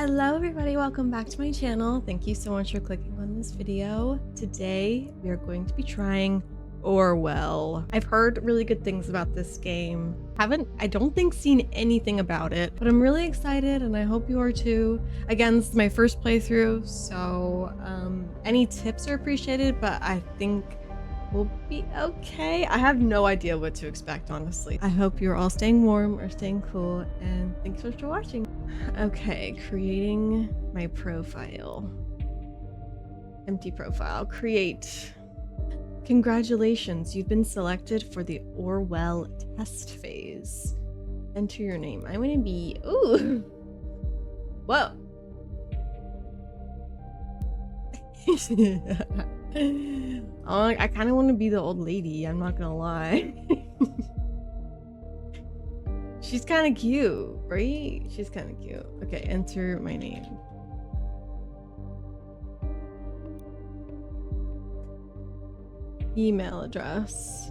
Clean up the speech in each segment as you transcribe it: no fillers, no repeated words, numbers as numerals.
Hello everybody, welcome back to my channel. Thank you so much for clicking on this video. Today we are going to be trying Orwell. I've heard really good things about this game. I don't think seen anything about it, but I'm really excited and I hope you are too. Again, this is my first playthrough, so any tips are appreciated, but I think we'll be okay. I have no idea what to expect, honestly. I hope you're all staying warm or staying cool, and thanks so much for watching. Okay, creating my profile. Empty profile. Create. Congratulations, you've been selected for the Orwell test phase. Enter your name. I'm gonna be... Ooh! Whoa! Oh, I kind of want to be the old lady, I'm not gonna lie. She's kind of cute, right? She's kind of cute. Okay, enter my name. Email address.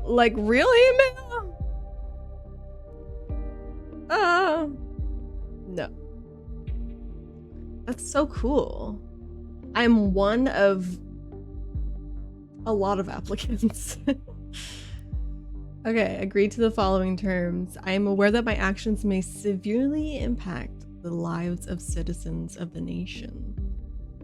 Like real email? No. That's so cool. I'm one of a lot of applicants. Okay, agree to the following terms. I am aware that my actions may severely impact the lives of citizens of the nation.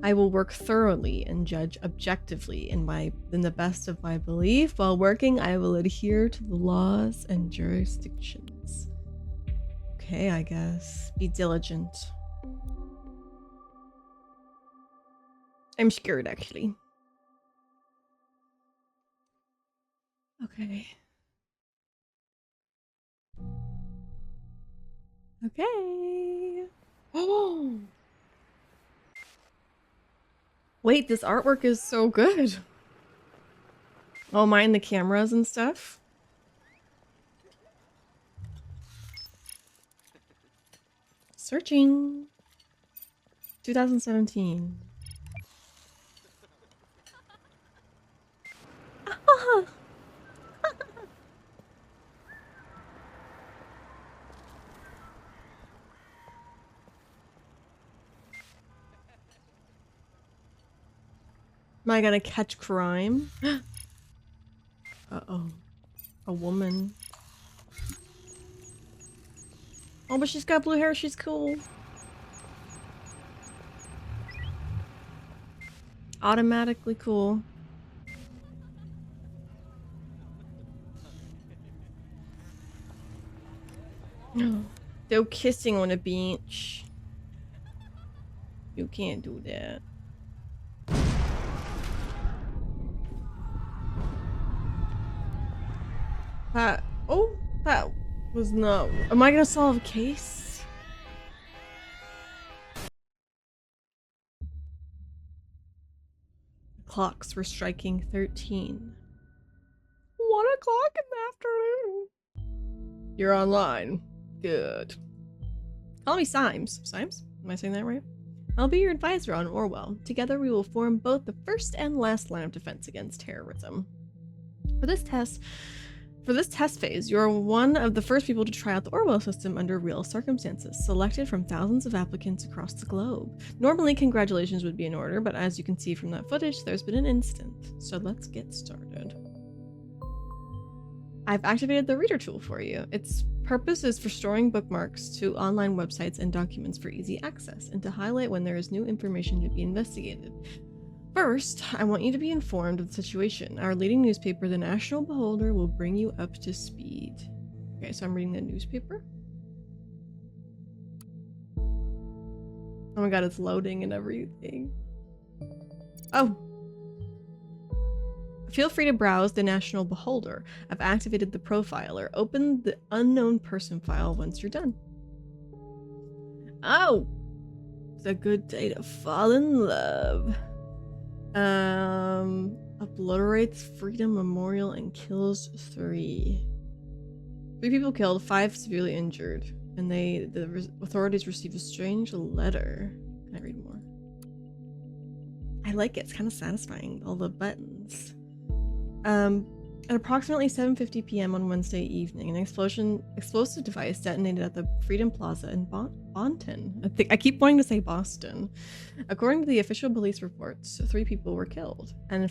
I will work thoroughly and judge objectively in the best of my belief. While working, I will adhere to the laws and jurisdictions. Okay, I guess. Be diligent. I'm scared, actually. Okay. Okay. Oh! Wait, this artwork is so good. Oh, mind the cameras and stuff. Searching. 2017. Ah. Am I gonna catch crime? Uh-oh. A woman. Oh, but she's got blue hair, she's cool. Automatically cool. They're kissing on a bench. You can't do that. That was not... Am I gonna solve a case? Clocks were striking 13. 1 o'clock in the afternoon. You're online. Good. Call me Symes. Symes? Am I saying that right? I'll be your advisor on Orwell. Together we will form both the first and last line of defense against terrorism. For this test phase, you're one of the first people to try out the Orwell system under real circumstances, selected from thousands of applicants across the globe. Normally, congratulations would be in order, but as you can see from that footage, there's been an incident. So let's get started. I've activated the reader tool for you. Its purpose is for storing bookmarks to online websites and documents for easy access, and to highlight when there is new information to be investigated. First, I want you to be informed of the situation. Our leading newspaper, the National Beholder, will bring you up to speed. Okay, so I'm reading the newspaper. Oh my god, it's loading and everything. Oh! Feel free to browse the National Beholder. I've activated the profiler. Open the unknown person file once you're done. Oh! It's a good day to fall in love. Obliterates Freedom Memorial and kills 3. 3 people killed, 5 severely injured, and the authorities received a strange letter. Can I read more? I like it. It's kind of satisfying. All the buttons. At approximately 7:50 p.m. on Wednesday evening, an explosive device detonated at the Freedom Plaza in Bonton. I keep wanting to say Boston. According to the official police reports, 3 people were killed, and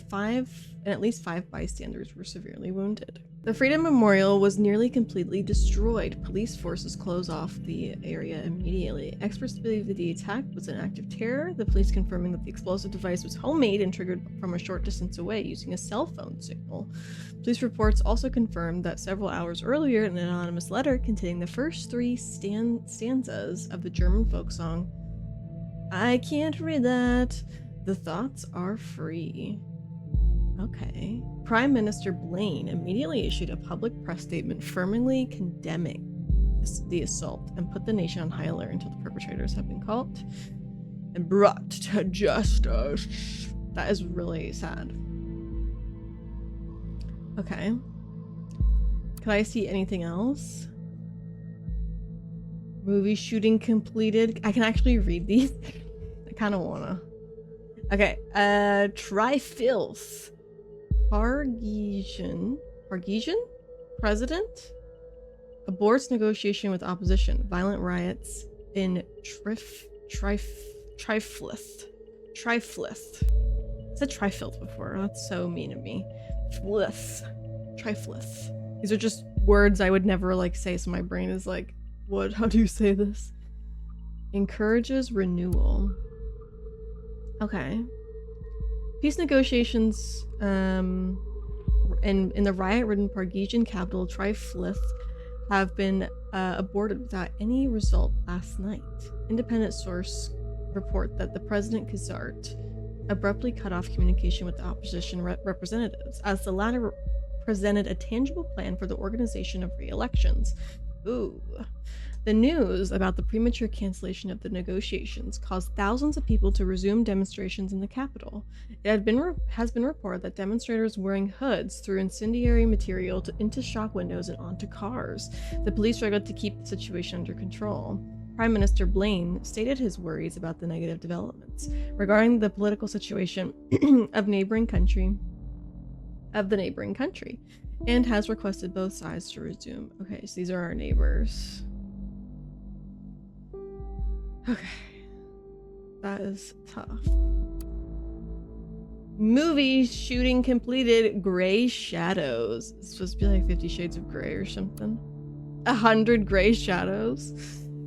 at least 5 bystanders were severely wounded. The Freedom Memorial was nearly completely destroyed. Police forces closed off the area immediately. Experts believe that the attack was an act of terror, the police confirming that the explosive device was homemade and triggered from a short distance away using a cell phone signal. Police reports also confirmed that several hours earlier, an anonymous letter containing the first 3 stanzas of the German folk song, I can't read that, the thoughts are free. Okay. Prime Minister Blaine immediately issued a public press statement firmly condemning the assault and put the nation on high alert until the perpetrators have been caught and brought to justice. That is really sad. Okay. Could I see anything else? Movie shooting completed. I can actually read these. I kind of wanna. Okay. Trifilth. Pargesian president aborts negotiation with opposition. Violent riots in Triflith. I said Trifilth before. That's so mean of me. Triflith. These are just words I would never like say, so my brain is like, what? How do you say this? Encourages renewal. Okay. Peace negotiations in the riot-ridden Pargesian capital Triflith have been aborted without any result last night. Independent source report that the President Kazart abruptly cut off communication with the opposition representatives as the latter presented a tangible plan for the organization of re-elections. Ooh. The news about the premature cancellation of the negotiations caused thousands of people to resume demonstrations in the capital. It has been reported that demonstrators wearing hoods threw incendiary material into shop windows and onto cars. The police struggled to keep the situation under control. Prime Minister Blaine stated his worries about the negative developments regarding the political situation of the neighboring country, and has requested both sides to resume. Okay, so these are our neighbors. Okay. That is tough. Movie shooting completed. Gray Shadows. It's supposed to be like 50 Shades of Grey or something. 100 Gray Shadows.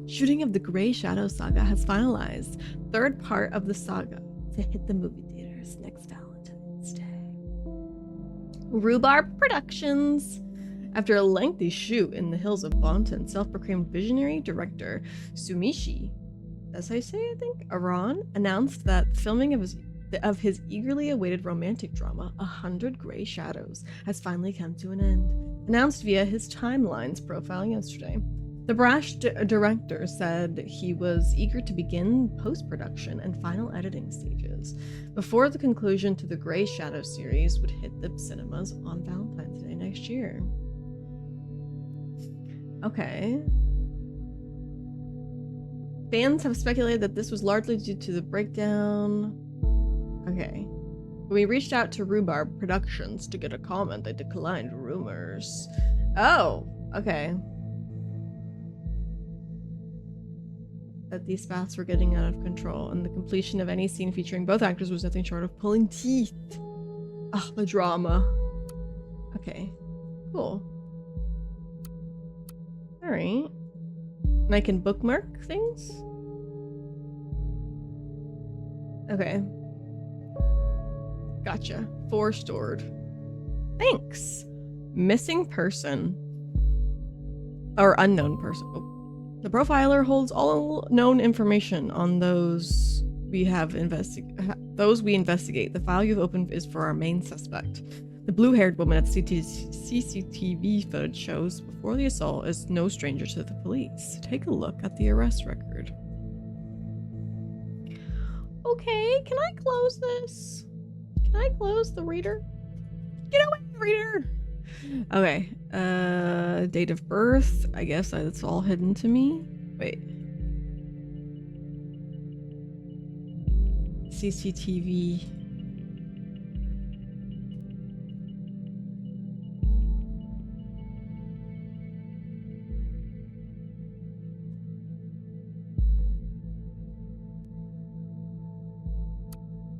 Shooting of the Gray Shadows saga has finalized. 3rd part of the saga to hit the movie theaters next Valentine's Day. Rhubarb Productions. After a lengthy shoot in the hills of Bonton, self-proclaimed visionary director Sumishi, as I say, I think, Iran, announced that filming of his eagerly awaited romantic drama, 100 Gray Shadows, has finally come to an end. Announced via his Timelines profile yesterday. The brash director said he was eager to begin post-production and final editing stages before the conclusion to the Gray Shadow series would hit the cinemas on Valentine's Day next year. Okay. Fans have speculated that this was largely due to the breakdown. Okay. When we reached out to Rhubarb Productions to get a comment, they declined rumors. Oh, okay. That these spats were getting out of control, and the completion of any scene featuring both actors was nothing short of pulling teeth. Ah, the drama. Okay. Cool. Alright. And I can bookmark things? Okay. Gotcha. 4 stored. Thanks. Missing person. Or unknown person. Oh. The profiler holds all known information on those we investigate. The file you've opened is for our main suspect. The blue-haired woman at CCTV footage shows before the assault is no stranger to the police. Take a look at the arrest record. Okay, can I close this? Can I close the reader? Get away, reader! Okay, date of birth. I guess that's all hidden to me. Wait. CCTV.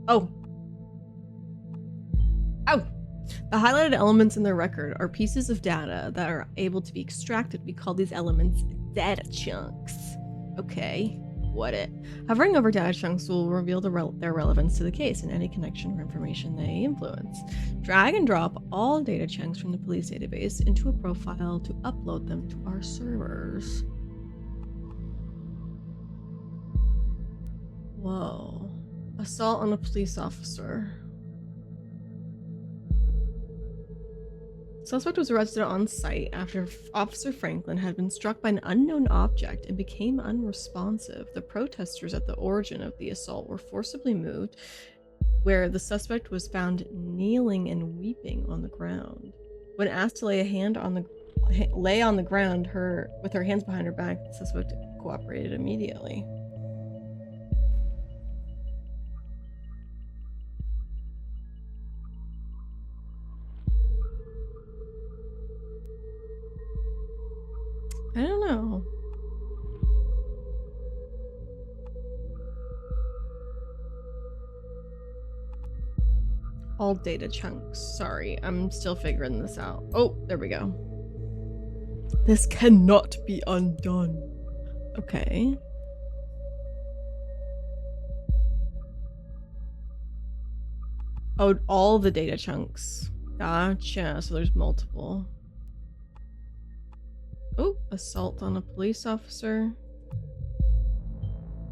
Oh. Oh. The highlighted elements in the record are pieces of data that are able to be extracted. We call these elements data chunks. Okay, what it. Hovering over data chunks will reveal their relevance to the case and any connection or information they influence. Drag and drop all data chunks from the police database into a profile to upload them to our servers. Whoa. Assault on a police officer. Suspect was arrested on site after Officer Franklin had been struck by an unknown object and became unresponsive. The protesters at the origin of the assault were forcibly moved, where the suspect was found kneeling and weeping on the ground. When asked to lay on the ground with her hands behind her back, the suspect cooperated immediately. I don't know. All data chunks. Sorry, I'm still figuring this out. Oh, there we go. This cannot be undone. Okay. Oh, all the data chunks. Gotcha. So there's multiple. Oh, assault on a police officer.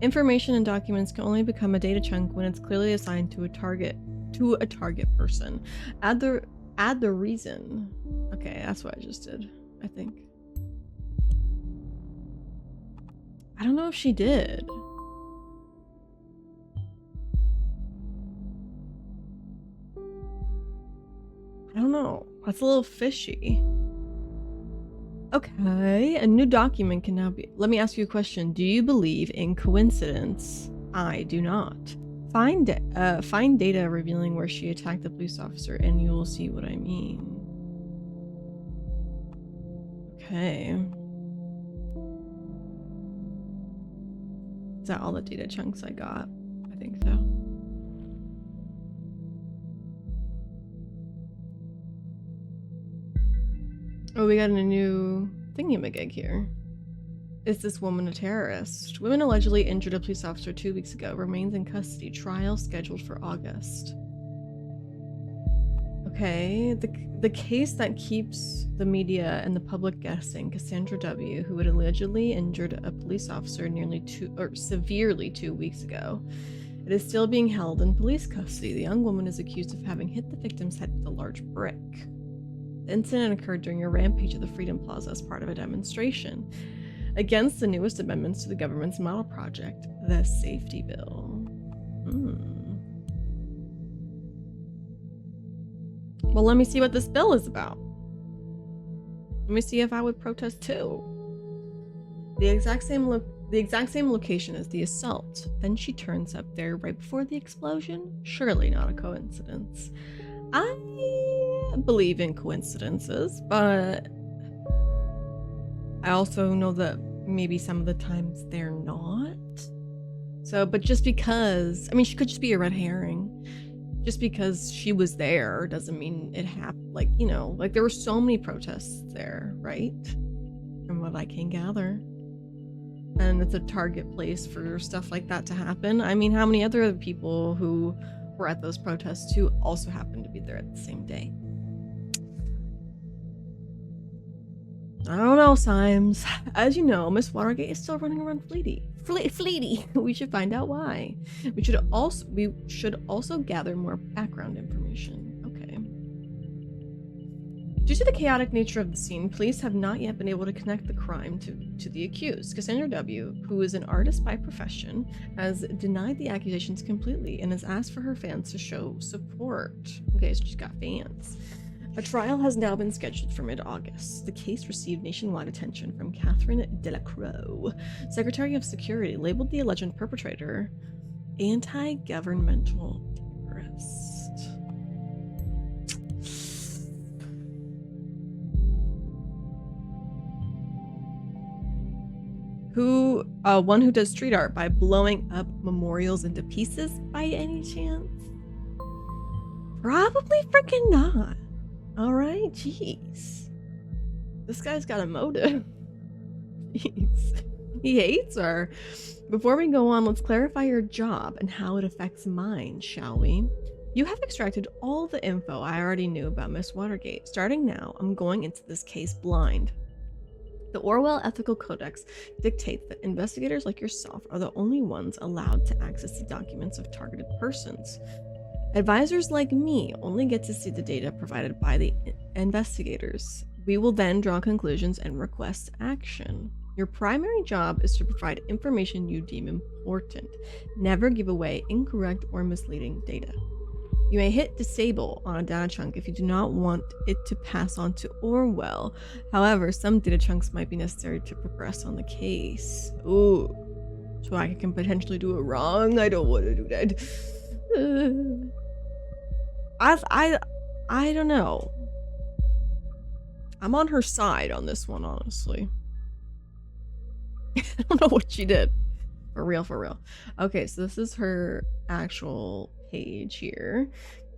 Information and documents can only become a data chunk when it's clearly assigned to a target person. Add the reason. Okay, that's what I just did, I think. I don't know if she did. I don't know. That's a little fishy. Okay, a new document can now be... Let me ask you a question. Do you believe in coincidence? I do not. Find data revealing where she attacked the police officer and you will see what I mean. Okay. Is that all the data chunks I got? I think so. Oh, we got a new thingamajig here. Is this woman a terrorist? Woman allegedly injured a police officer 2 weeks ago. Remains in custody. Trial scheduled for August. Okay, the case that keeps the media and the public guessing. Cassandra W., who had allegedly injured a police officer severely 2 weeks ago. It is still being held in police custody. The young woman is accused of having hit the victim's head with a large brick. The incident occurred during a rampage at the Freedom Plaza as part of a demonstration against the newest amendments to the government's model project, the Safety Bill. Well, let me see what this bill is about. Let me see if I would protest too. The exact same location as the assault. Then she turns up there right before the explosion. Surely not a coincidence. I believe in coincidences, but I also know that maybe some of the times they're not. So, but just because, I mean, she could just be a red herring. Just because she was there doesn't mean it happened. Like, you know, like there were so many protests there, right? From what I can gather. And it's a target place for stuff like that to happen. I mean, how many other people who were at those protests too also happened to be there at the same day? I don't know, Symes. As you know, Miss Watergate is still running around fleety. We should find out why. We should also gather more background information. Okay. Due to the chaotic nature of the scene, police have not yet been able to connect the crime to the accused. Cassandra W., who is an artist by profession, has denied the accusations completely and has asked for her fans to show support. Okay, so she's got fans. A trial has now been scheduled for mid-August. The case received nationwide attention from Catherine Delacroix, Secretary of Security, labeled the alleged perpetrator anti-governmental terrorist. One who does street art by blowing up memorials into pieces by any chance? Probably freaking not. All right, jeez. This guy's got a motive. Jeez. He hates her. Before we go on, let's clarify your job and how it affects mine, shall we? You have extracted all the info I already knew about Miss Watergate. Starting now, I'm going into this case blind. The Orwell Ethical Codex dictates that investigators like yourself are the only ones allowed to access the documents of targeted persons. Advisors like me only get to see the data provided by the investigators. We will then draw conclusions and request action. Your primary job is to provide information you deem important. Never give away incorrect or misleading data. You may hit disable on a data chunk if you do not want it to pass on to Orwell. However, some data chunks might be necessary to progress on the case. Ooh, so I can potentially do it wrong. I don't want to do that. I don't know. I'm on her side on this one, honestly. I don't know what she did. For real, for real. Okay, so this is her actual page here.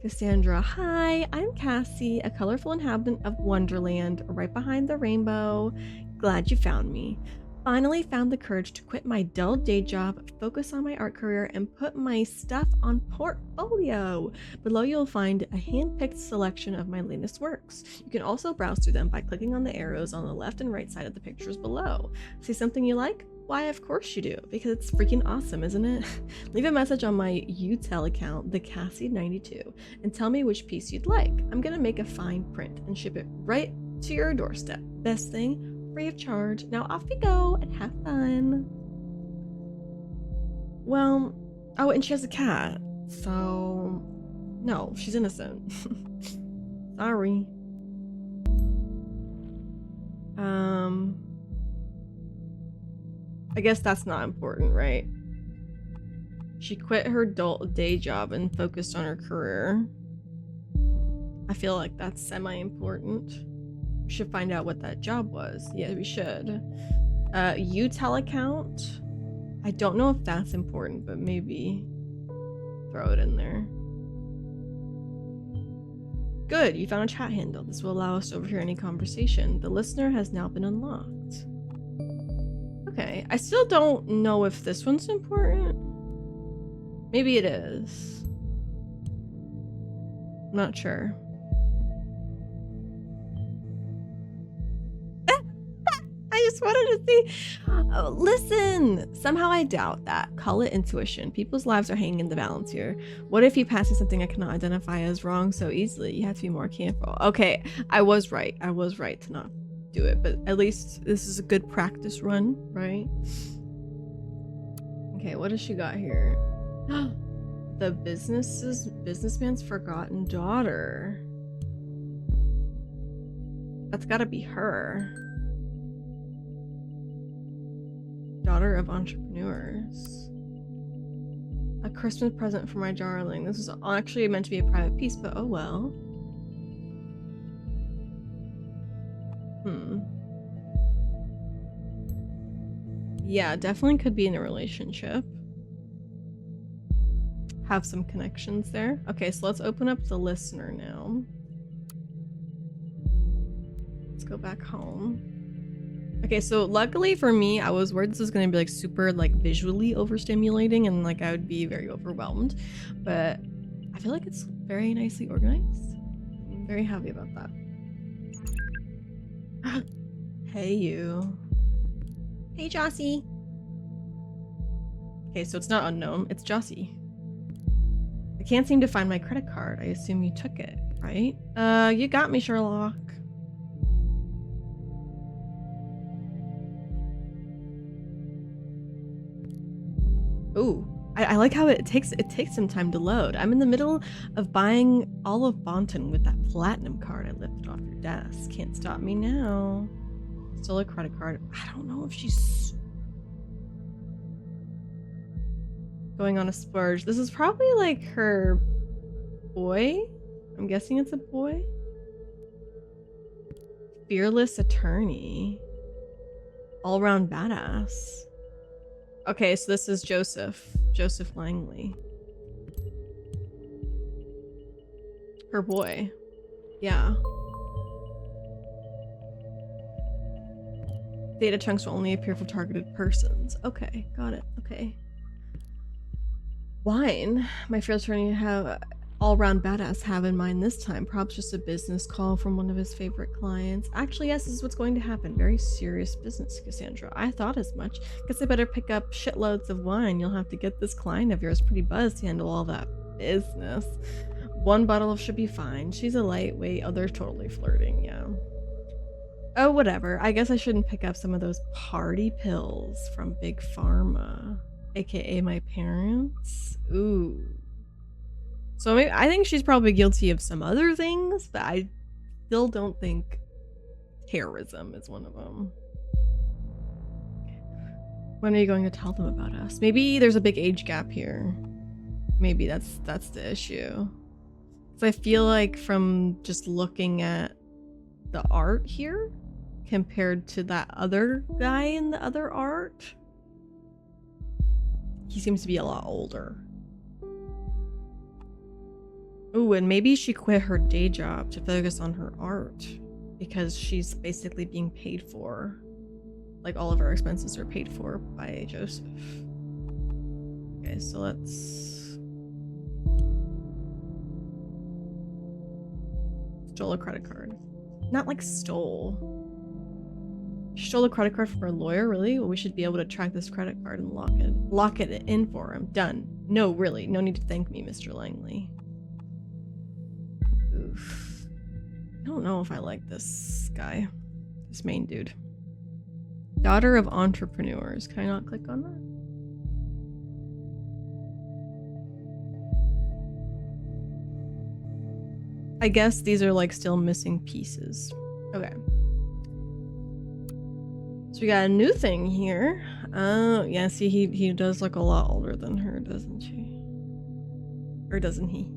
Cassandra, hi, I'm Cassie, a colorful inhabitant of Wonderland, right behind the rainbow. Glad you found me. Finally found the courage to quit my dull day job, focus on my art career, and put my stuff on portfolio. Below you'll find a hand-picked selection of my latest works. You can also browse through them by clicking on the arrows on the left and right side of the pictures below. See something you like? Why, of course you do, because it's freaking awesome, isn't it? Leave a message on my UTEL account, the Cassie92, and tell me which piece you'd like. I'm gonna make a fine print and ship it right to your doorstep. Best thing, free of charge. Now off we go and have fun. Well, oh, and she has a cat, so no, she's innocent. Sorry. I guess that's not important, right? She quit her day job and focused on her career. I feel like that's semi-important. We should find out what that job was. Yeah, we should. UTEL account. I don't know if that's important, but maybe throw it in there. Good, you found a chat handle. This will allow us to overhear any conversation. The listener has now been unlocked. Okay, I still don't know if this one's important. Maybe it is. I'm not sure. I just wanted to see. Oh, listen, somehow I doubt that. Call it intuition. People's lives are hanging in the balance here. What if you pass something I cannot identify as wrong so easily? You have to be more careful. Okay, I was right. I was right to not do it, but at least this is a good practice run, right? Okay, what does she got here? The businessman's forgotten daughter. That's gotta be her. Daughter of entrepreneurs. A Christmas present for my darling. This is actually meant to be a private piece, but oh well. Yeah, definitely could be in a relationship. Have some connections there. Okay, so let's open up the listener now. Let's go back home. Okay, so luckily for me, I was worried this was going to be like super like visually overstimulating and like I would be very overwhelmed, but I feel like it's very nicely organized. I'm very happy about that. Hey you. Hey Jossie. Okay, so it's not unknown, it's Jossie. I can't seem to find my credit card. I assume you took it, right? You got me, Sherlock. Ooh, I like how it takes some time to load. I'm in the middle of buying all of Bonton with that platinum card I lifted off your desk. Can't stop me now. Still a credit card. I don't know if she's going on a splurge. This is probably like her boy. I'm guessing it's a boy. Fearless attorney. All-round badass. Okay, so this is Joseph Langley. Her boy. Yeah. Data chunks will only appear for targeted persons. Okay, got it. Okay. Wine. My field attorney have all-round badass have in mind this time. Probably just a business call from one of his favorite clients. Actually, yes, this is what's going to happen. Very serious business, Cassandra. I thought as much. Guess I better pick up shitloads of wine. You'll have to get this client of yours pretty buzzed to handle all that business. One bottle of should be fine. She's a lightweight. Oh, they're totally flirting, yeah. Oh, whatever. I guess I shouldn't pick up some of those party pills from Big Pharma, aka my parents. Ooh. So maybe, I think she's probably guilty of some other things, but I still don't think terrorism is one of them. When are you going to tell them about us? Maybe there's a big age gap here. Maybe that's the issue. So I feel like from just looking at the art here compared to that other guy in the other art, he seems to be a lot older. Ooh, and maybe she quit her day job to focus on her art because she's basically being paid for. Like all of her expenses are paid for by Joseph. Okay, so let's... Stole a credit card. Not like stole. She stole a credit card from her lawyer, really? Well, we should be able to track this credit card and lock it in for him. Done. No, really. No need to thank me, Mr. Langley. Oof. I don't know if I like this guy. This main dude. Daughter of entrepreneurs. Can I not click on that? I guess these are like still missing pieces. Okay. So we got a new thing here. Oh, yeah, see, he does look a lot older than her, doesn't she? Or doesn't he?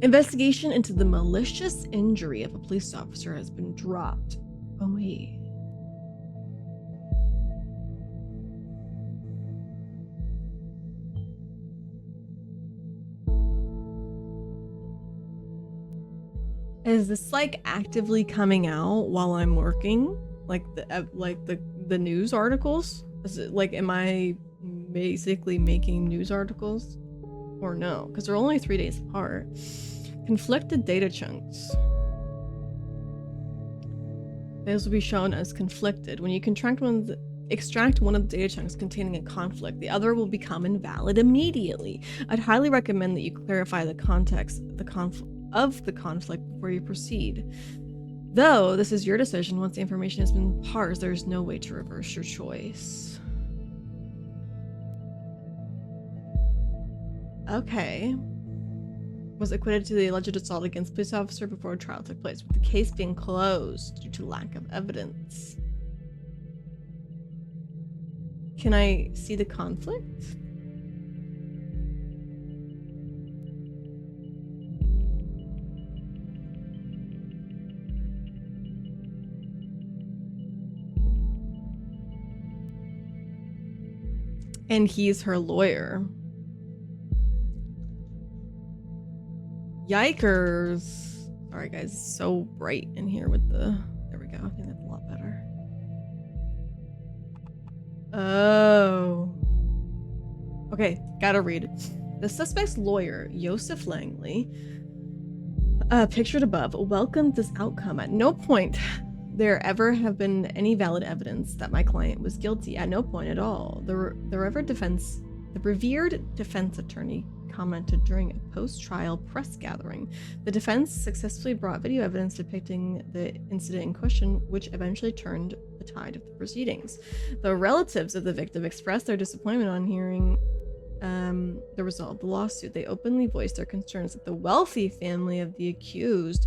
Investigation into the malicious injury of a police officer has been dropped. Oh, wait. Is this like actively coming out while I'm working? Like the news articles? Is it like, am I basically making news articles? Or no? Because they're only 3 days apart. Conflicted data chunks. Those will be shown as conflicted. When you extract one of the data chunks containing a conflict, the other will become invalid immediately. I'd highly recommend that you clarify the context of the conflict before you proceed. Though this is your decision, once the information has been parsed, there is no way to reverse your choice. Okay. Was acquitted to the alleged assault against police officer before a trial took place, with the case being closed due to lack of evidence. Can I see the conflict? And he's her lawyer. Yikers. Sorry guys, it's so bright in here with the... There we go, I think that's a lot better. Oh. Okay, gotta read. The suspect's lawyer, Joseph Langley, pictured above, welcomed this outcome. At no point there ever have been any valid evidence that my client was guilty. At no point at all. The revered defense attorney commented during a post-trial press gathering. The defense successfully brought video evidence depicting the incident in question, which eventually turned the tide of the proceedings. The relatives of the victim expressed their disappointment on hearing the result of the lawsuit. They openly voiced their concerns that the wealthy family of the accused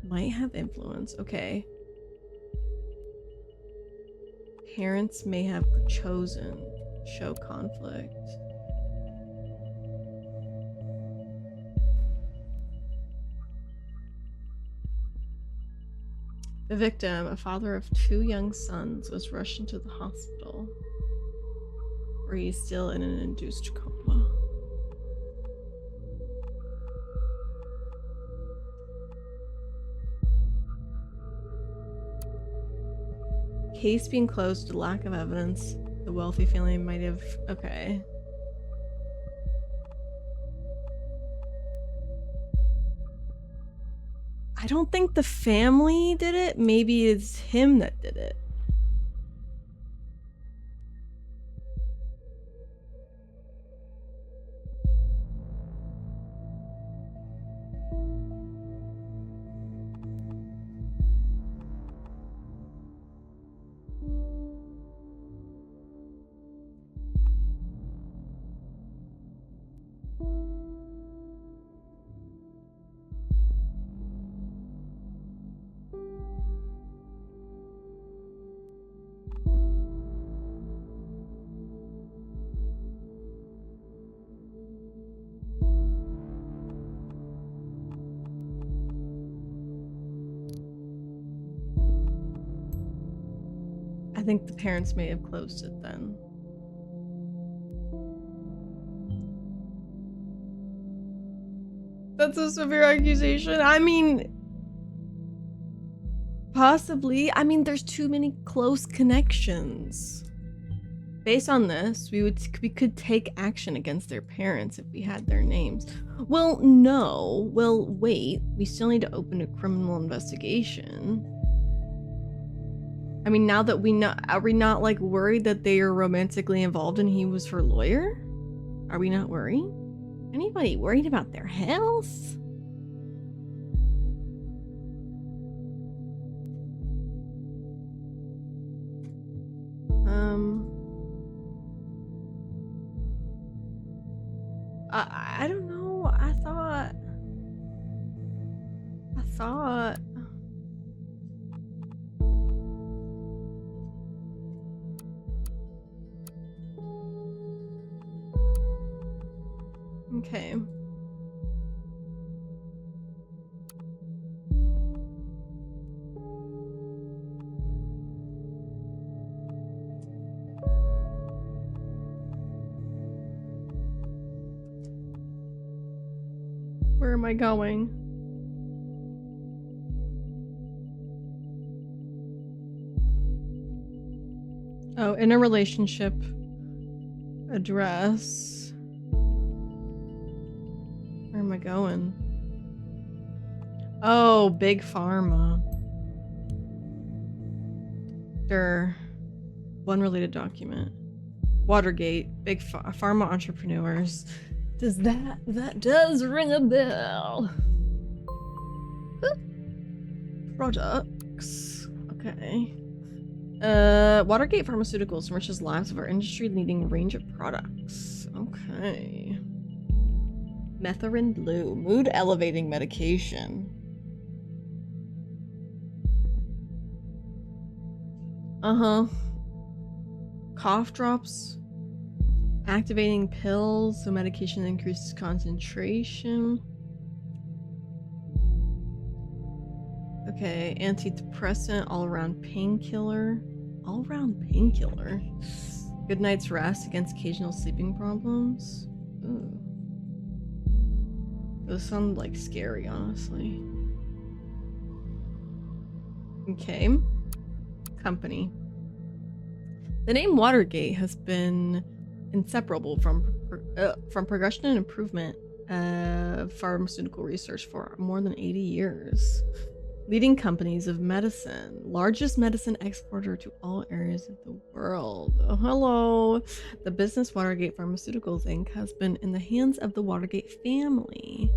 might have influence. Okay. Parents may have chosen to show conflict. The victim, a father of 2 young sons, was rushed into the hospital. or he's still in an induced coma. Case being closed due to lack of evidence. The wealthy family might have... Okay. I don't think the family did it. Maybe it's him that did it. I think the parents may have closed it then. That's a severe accusation. I mean, possibly. I mean, there's too many close connections. Based on this, we could take action against their parents if we had their names. Well, no. Well, wait. We still need to open a criminal investigation. I mean, now that we know, are we not like worried that they are romantically involved and he was her lawyer? Are we not worried? Anybody worried about their health? I don't know. I thought. Okay. Where am I going? Oh, in a relationship. Address. Where am I going? Oh, Big Pharma. One related document. Watergate. Big Pharma entrepreneurs. Does that does ring a bell? Products. Okay. Watergate Pharmaceuticals enriches lives of our industry-leading range of products. Okay. Metharin Blue, mood-elevating medication. Cough drops. Activating pills, so medication increases concentration. Okay, antidepressant, all-around painkiller. All-around painkiller. Good night's rest against occasional sleeping problems. Ooh. Those sound like scary, honestly. Okay. Company. The name Watergate has been inseparable from progression and improvement of pharmaceutical research for more than 80 years. Leading companies of medicine, largest medicine exporter to all areas of the world. Oh, hello. The business Watergate Pharmaceuticals Inc. has been in the hands of the Watergate family.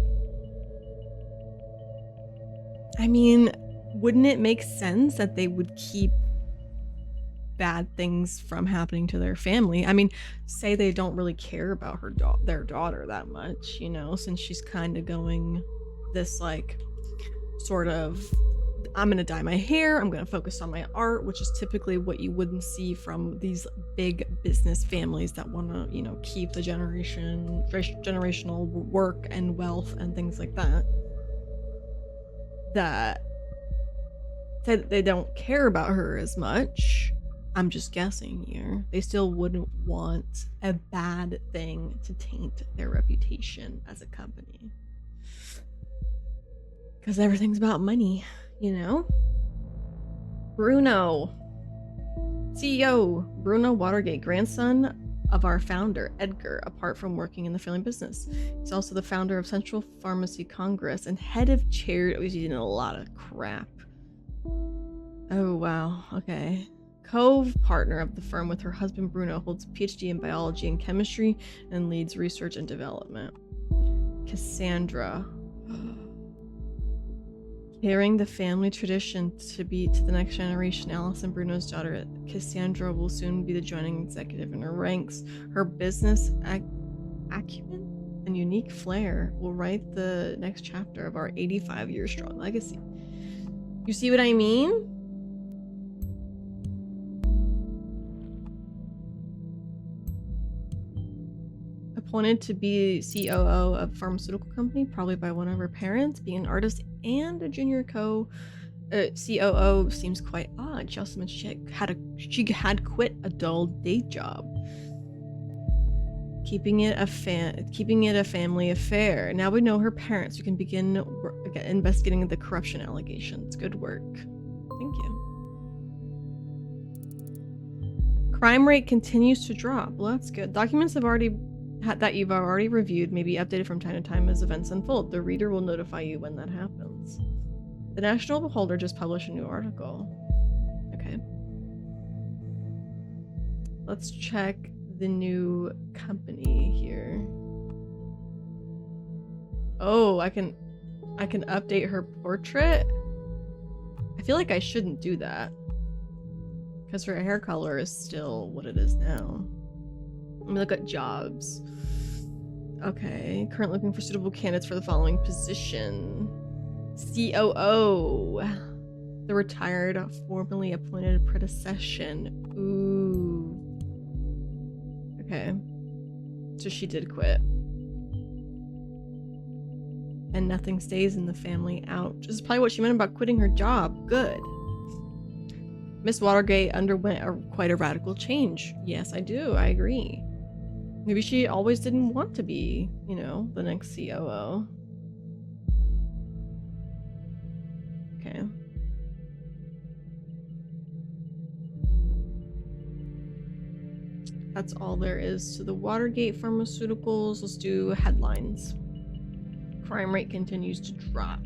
I mean, wouldn't it make sense that they would keep bad things from happening to their family? I mean, say they don't really care about their daughter that much, you know, since she's kind of going this like sort of, I'm gonna dye my hair, I'm gonna focus on my art, which is typically what you wouldn't see from these big business families that want to, you know, keep the generational work and wealth and things like that. That they don't care about her as much. I'm just guessing here. They still wouldn't want a bad thing to taint their reputation as a company. Because everything's about money, you know? Bruno. CEO Bruno Watergate, grandson of our founder, Edgar, apart from working in the family business. He's also the founder of Central Pharmacy Congress and head of charity. Oh, he's eating a lot of crap. Oh, wow. Okay. Co-partner of the firm with her husband Bruno, holds a PhD in biology and chemistry and leads research and development. Cassandra. Carrying the family tradition to the next generation, Allison Bruno's daughter, Cassandra, will soon be the joining executive in her ranks. Her business acumen and unique flair will write the next chapter of our 85-year-strong legacy. You see what I mean? Appointed to be COO of a pharmaceutical company, probably by one of her parents. Being an artist and a junior COO seems quite odd. She also mentioned she had quit a dull day job, keeping it a family affair. Now we know her parents. We can begin investigating the corruption allegations. Good work. Thank you. Crime rate continues to drop. Well, that's good. Documents that you've already reviewed may be updated from time to time as events unfold. The reader will notify you when that happens. The National Beholder just published a new article. Okay. Let's check the new company here. Oh, I can update her portrait. I feel like I shouldn't do that because her hair color is still what it is now. Let me look at jobs. Okay, currently looking for suitable candidates for the following position. COO. The retired, formerly appointed predecession. Ooh. Okay. So she did quit. And nothing stays in the family. Ouch. This is probably what she meant about quitting her job. Good. Miss Watergate underwent quite a radical change. Yes, I do. I agree. Maybe she always didn't want to be, you know, the next COO. Okay. That's all there is to the Watergate Pharmaceuticals. Let's do headlines. Crime rate continues to drop.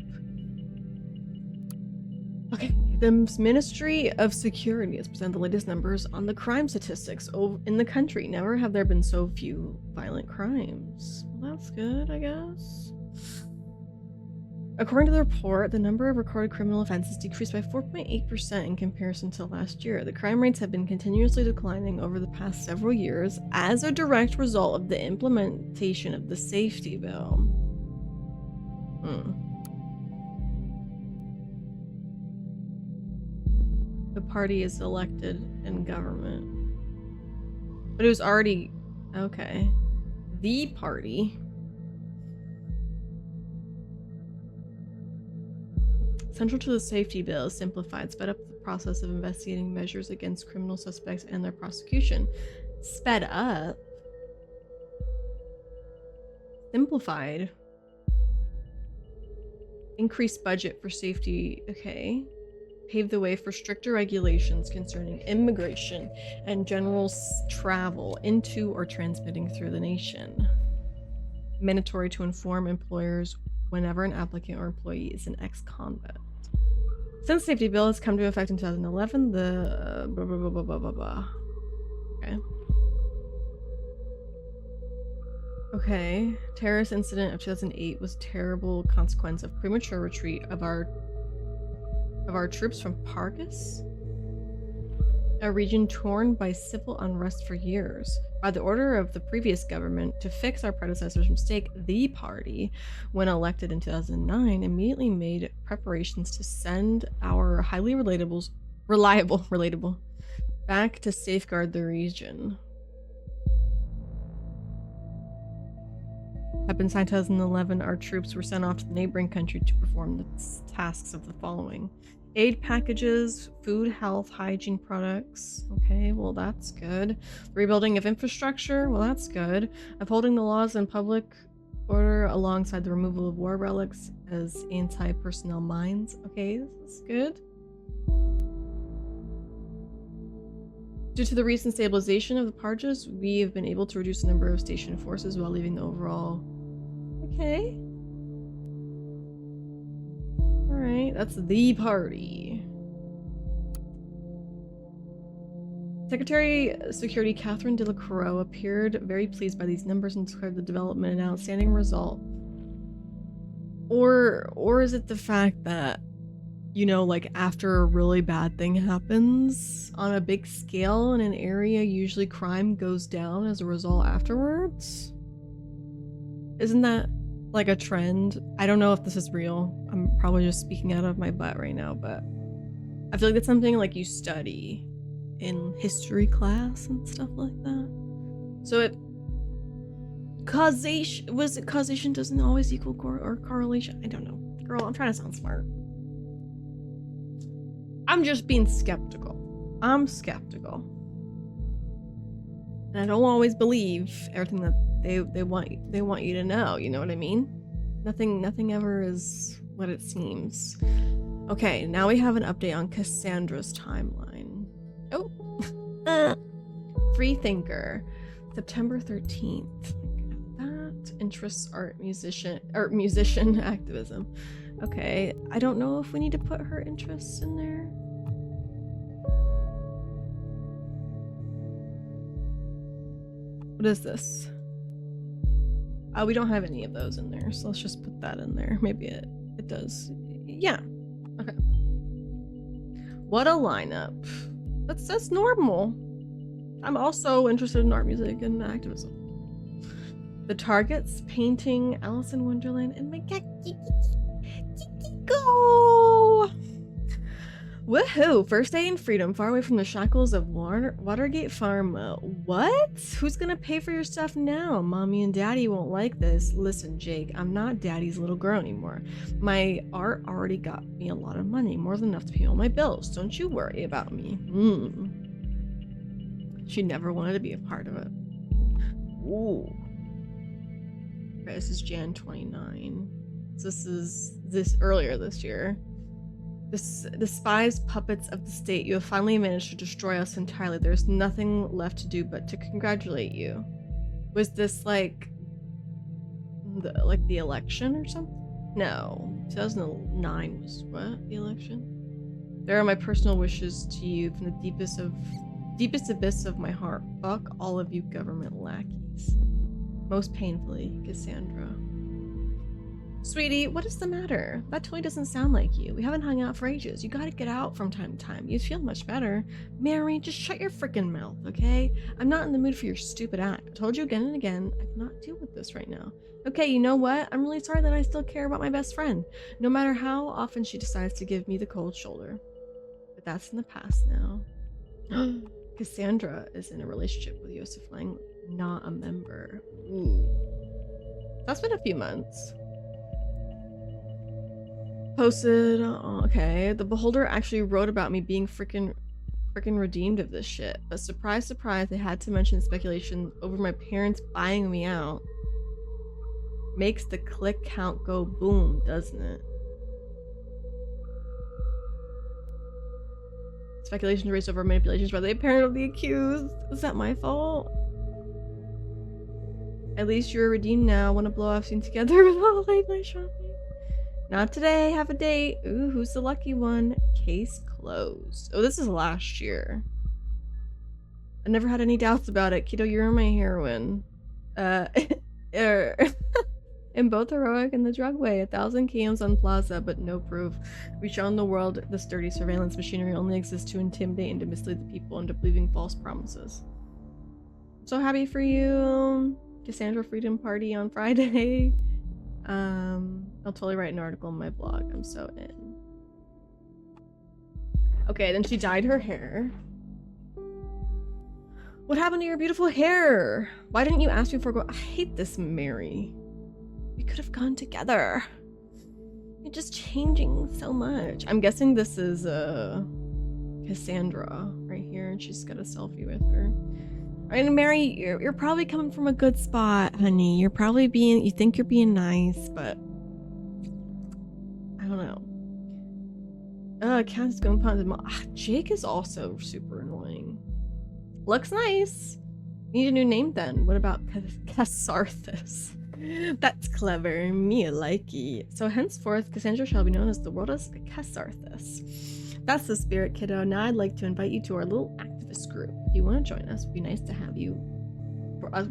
Okay, the Ministry of Security has presented the latest numbers on the crime statistics in the country. Never have there been so few violent crimes. Well, that's good, I guess. According to the report, the number of recorded criminal offenses decreased by 4.8% in comparison to last year. The crime rates have been continuously declining over the past several years as a direct result of the implementation of the safety bill. The party is elected in government. But it was already... Okay. The party. Central to the safety bill is simplified, sped up the process of investigating measures against criminal suspects and their prosecution. Sped up? Simplified? Increased budget for safety. Okay. Paved the way for stricter regulations concerning immigration and general travel into or transmitting through the nation. Mandatory to inform employers whenever an applicant or employee is an ex-convict. Since the safety bill has come to effect in 2011, the blah, blah, blah, blah, blah, blah, blah. Okay. Okay. Terrorist incident of 2008 was a terrible consequence of premature retreat of our troops from Pargas, a region torn by civil unrest for years. By the order of the previous government, to fix our predecessor's mistake, the party, when elected in 2009, immediately made preparations to send our highly reliable, back to safeguard the region. Happened in 2011, our troops were sent off to the neighboring country to perform the tasks of the following. Aid packages, food, health, hygiene products. Okay, well that's good. Rebuilding of infrastructure. Well, that's good. Upholding the laws and public order alongside the removal of war relics as anti-personnel mines. Okay, this is good. Due to the recent stabilization of the Parjas, we have been able to reduce the number of station forces while leaving the overall. Okay. Alright, that's the party. Secretary Security Catherine Delacroix appeared very pleased by these numbers and declared the development an outstanding result. Or is it the fact that, you know, like after a really bad thing happens on a big scale in an area, usually crime goes down as a result afterwards? Isn't that like a trend? I don't know if this is real. I'm probably just speaking out of my butt right now, but I feel like that's something like you study in history class and stuff like that. So it causation doesn't always equal correlation. I don't know. Girl, I'm trying to sound smart. I'm just being skeptical. I'm skeptical. And I don't always believe everything that they want you to know, you know what I mean? Nothing ever is what it seems. Okay, now we have an update on Cassandra's timeline. Oh. Free thinker. September 13th. That interests art musician activism. Okay, I don't know if we need to put her interests in there. What is this? Oh, we don't have any of those in there, so let's just put that in there. Maybe it does. Yeah. Okay. What a lineup. That's normal. I'm also interested in art, music, and activism. The targets, painting, Alice in Wonderland, and my cat. Go! Woohoo! First day in freedom, far away from the shackles of Watergate Farm. What? Who's gonna pay for your stuff now? Mommy and Daddy won't like this. Listen, Jake, I'm not Daddy's little girl anymore. My art already got me a lot of money, more than enough to pay all my bills. Don't you worry about me. She never wanted to be a part of it. Ooh. Okay, this is Jan 29. So this is earlier this year. The spies, puppets of the state, you have finally managed to destroy us entirely. There's nothing left to do but to congratulate you. Was this like the election or something? No, 2009 was what? The election? There are my personal wishes to you from the deepest abyss of my heart. Fuck all of you government lackeys. Most painfully, Cassandra. Sweetie, what is the matter? That totally doesn't sound like you. We haven't hung out for ages. You gotta get out from time to time. You'd feel much better. Mary, just shut your freaking mouth, okay? I'm not in the mood for your stupid act. I told you again and again, I cannot deal with this right now. Okay, you know what? I'm really sorry that I still care about my best friend, no matter how often she decides to give me the cold shoulder. But that's in the past now. Cassandra is in a relationship with Joseph Lang, not a member. Ooh. That's been a few months. Posted, okay. The Beholder actually wrote about me being freaking redeemed of this shit. But surprise, surprise, they had to mention speculation over my parents buying me out. Makes the click count go boom, doesn't it? Speculation raised over manipulations by the parent of the accused. Is that my fault? At least you're redeemed now. Want to blow off scene together with all late night shopping? Not today. Have a date. Ooh, who's the lucky one? Case closed. Oh, this is last year. I never had any doubts about it. Kiddo, you're my heroine. In both heroic and the drug way. 1,000 KMs on Plaza, but no proof. We've shown the world this dirty surveillance machinery only exists to intimidate and to mislead the people into believing false promises. I'm so happy for you. Cassandra Freedom Party on Friday. I'll totally write an article on my blog. I'm so in. Okay, then she dyed her hair. What happened to your beautiful hair? Why didn't you ask me before I hate this, Mary. We could have gone together. You're just changing so much. I'm guessing this is Cassandra right here, and she's got a selfie with her. And Mary, you're probably coming from a good spot, honey. You're probably you think you're being nice, but I don't know. Countess going upon Jake is also super annoying. Looks nice. Need a new name then. What about Cassarthus? That's clever. Me likey. So henceforth, Cassandra shall be known as the world's Cassarthus. That's the spirit, kiddo. Now I'd like to invite you to our little activist group. If you want to join us, it'd be nice to have you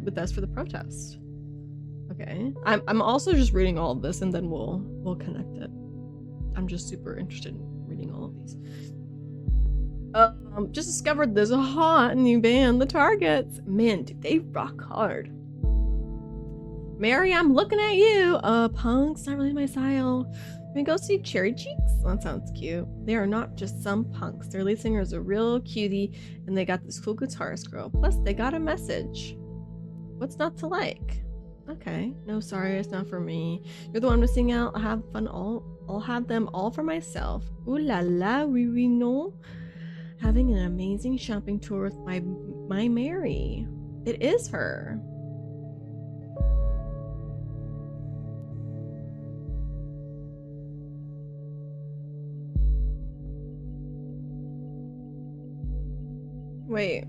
with us for the protest. Okay. I'm also just reading all of this, and then we'll connect it. I'm just super interested in reading all of these. Just discovered there's a hot new band, the Targets. Man, dude, they rock hard. Mary, I'm looking at you. Punk's not really my style. Can we go see Cherry Cheeks? That sounds cute. They are not just some punks. Their lead singer is a real cutie, and they got this cool guitarist girl. Plus, they got a message. What's not to like? Okay. No, sorry, it's not for me. You're the one missing out. I'll have fun I'll have them all for myself. Ooh la la, oui non. Having an amazing shopping tour with my Mary. It is her. Wait.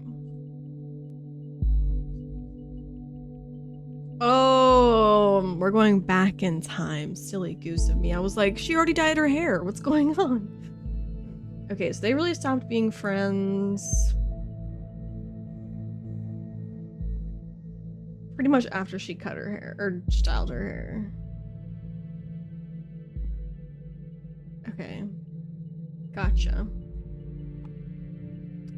Oh, we're going back in time. Silly goose of me. I was like, she already dyed her hair. What's going on? Okay, so they really stopped being friends pretty much after she cut her hair, or styled her hair. Okay. Gotcha.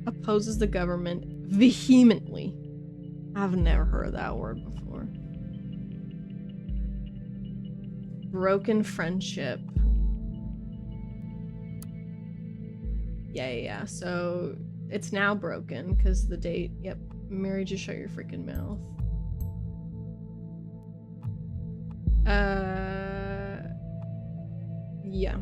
Opposes the government vehemently. I've never heard that word before. Broken friendship. Yeah. So it's now broken because the date. Yep. Mary, just shut your freaking mouth. Yeah.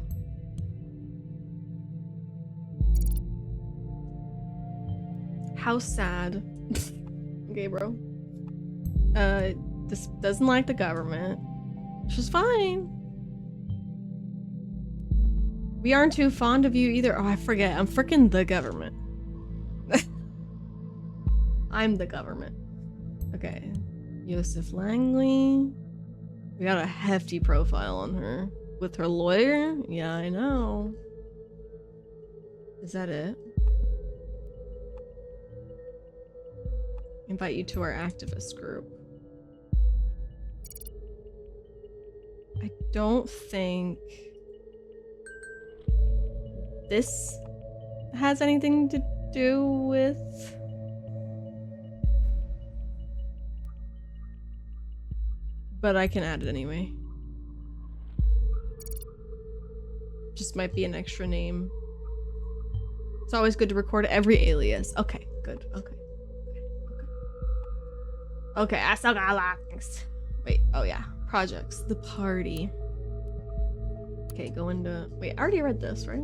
How sad. Okay, bro. This doesn't like the government. She's fine. We aren't too fond of you either. Oh, I forget. I'm freaking the government. I'm the government. Okay. Yosef Langley. We got a hefty profile on her. With her lawyer? Yeah, I know. Is that it? Invite you to our activist group. I don't think this has anything to do with... But I can add it anyway. Just might be an extra name. It's always good to record every alias. Okay, good. Okay, I still got a lot of things. Wait, oh yeah. Projects. The party. Okay, go into... Wait, I already read this, right?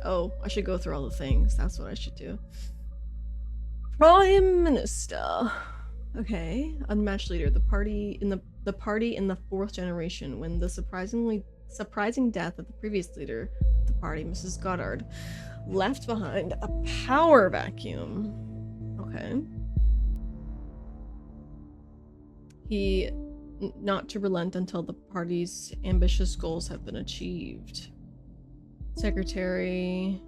Oh, I should go through all the things. That's what I should do. Prime Minister. Okay. Unmatched leader. The party in the fourth generation, when the surprising death of the previous leader of the party, Mrs. Goddard, left behind a power vacuum. Okay. He not to relent until the party's ambitious goals have been achieved. Secretary,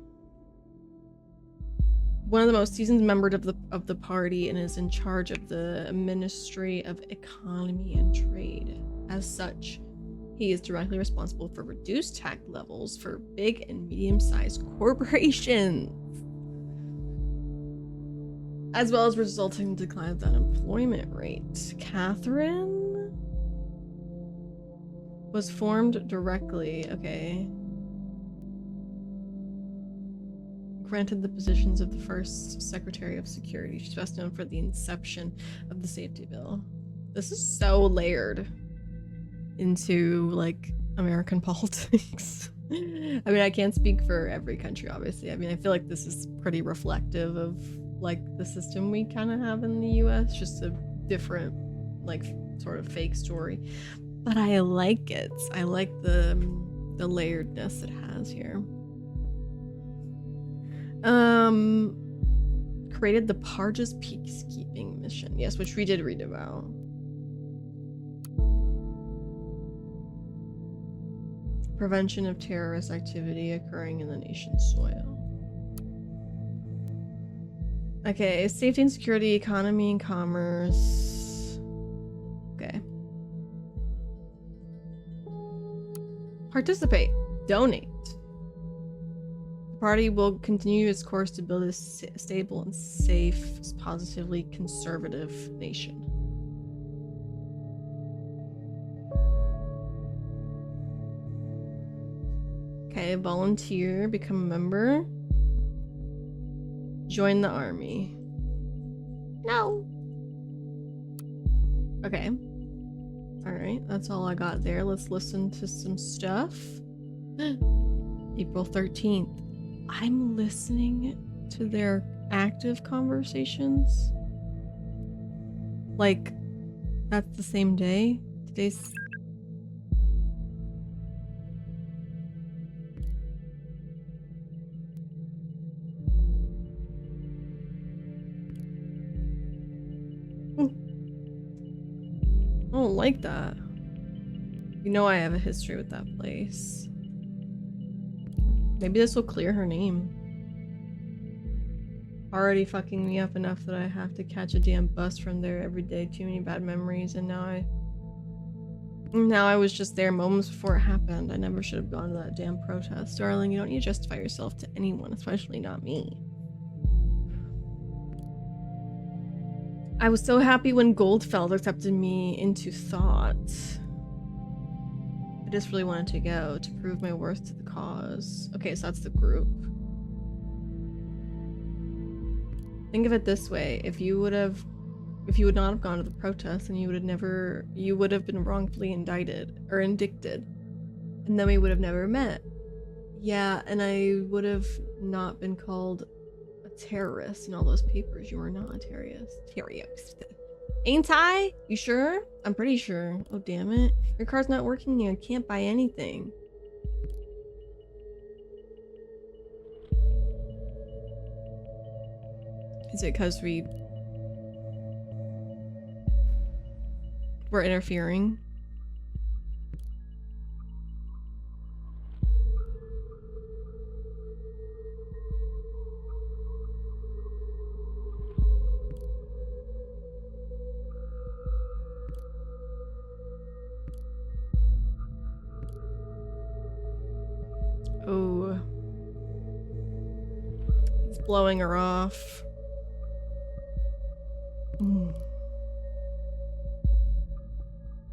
one of the most seasoned members of the party, and is in charge of the Ministry of Economy and Trade. As such, he is directly responsible for reduced tax levels for big and medium-sized corporations, as well as resulting decline of the unemployment rate. Catherine was formed directly. Okay. Granted the positions of the first Secretary of Security. She's best known for the inception of the safety bill. This is so layered into like American politics. I mean, I can't speak for every country, obviously. I mean, I feel like this is pretty reflective of like the system we kind of have in the US, just a different, like, sort of fake story. But I like it. I like the layeredness it has here. Created the Parges peacekeeping mission. Yes, which we did read about. Prevention of terrorist activity occurring in the nation's soil. Okay, safety and security, economy and commerce. Okay. Participate. Donate. The party will continue its course to build a stable and safe, positively conservative nation. Okay, volunteer, become a member. Join the army. No. Okay. Alright, that's all I got there. Let's listen to some stuff. April 13th. I'm listening to their active conversations. Like, that's the same day? Today's... I don't like that. You know I have a history with that place. Maybe this will clear her name. Already fucking me up enough that I have to catch a damn bus from there every day. Too many bad memories, and now I was just there moments before it happened. I never should have gone to that damn protest. Darling, you don't need to justify yourself to anyone, especially not me. I was so happy when Goldfeld accepted me into thought. I just really wanted to go to prove my worth to the cause. Okay, so that's the group. Think of it this way: if you would not have gone to the protest, then you would have been wrongfully indicted, and then we would have never met. Yeah, and I would have not been called a terrorist in all those papers. You are not a terrorist. Ain't I? You sure? I'm pretty sure. Oh, damn it. Your car's not working here. I can't buy anything. Is it because we're interfering? Oh. He's blowing her off.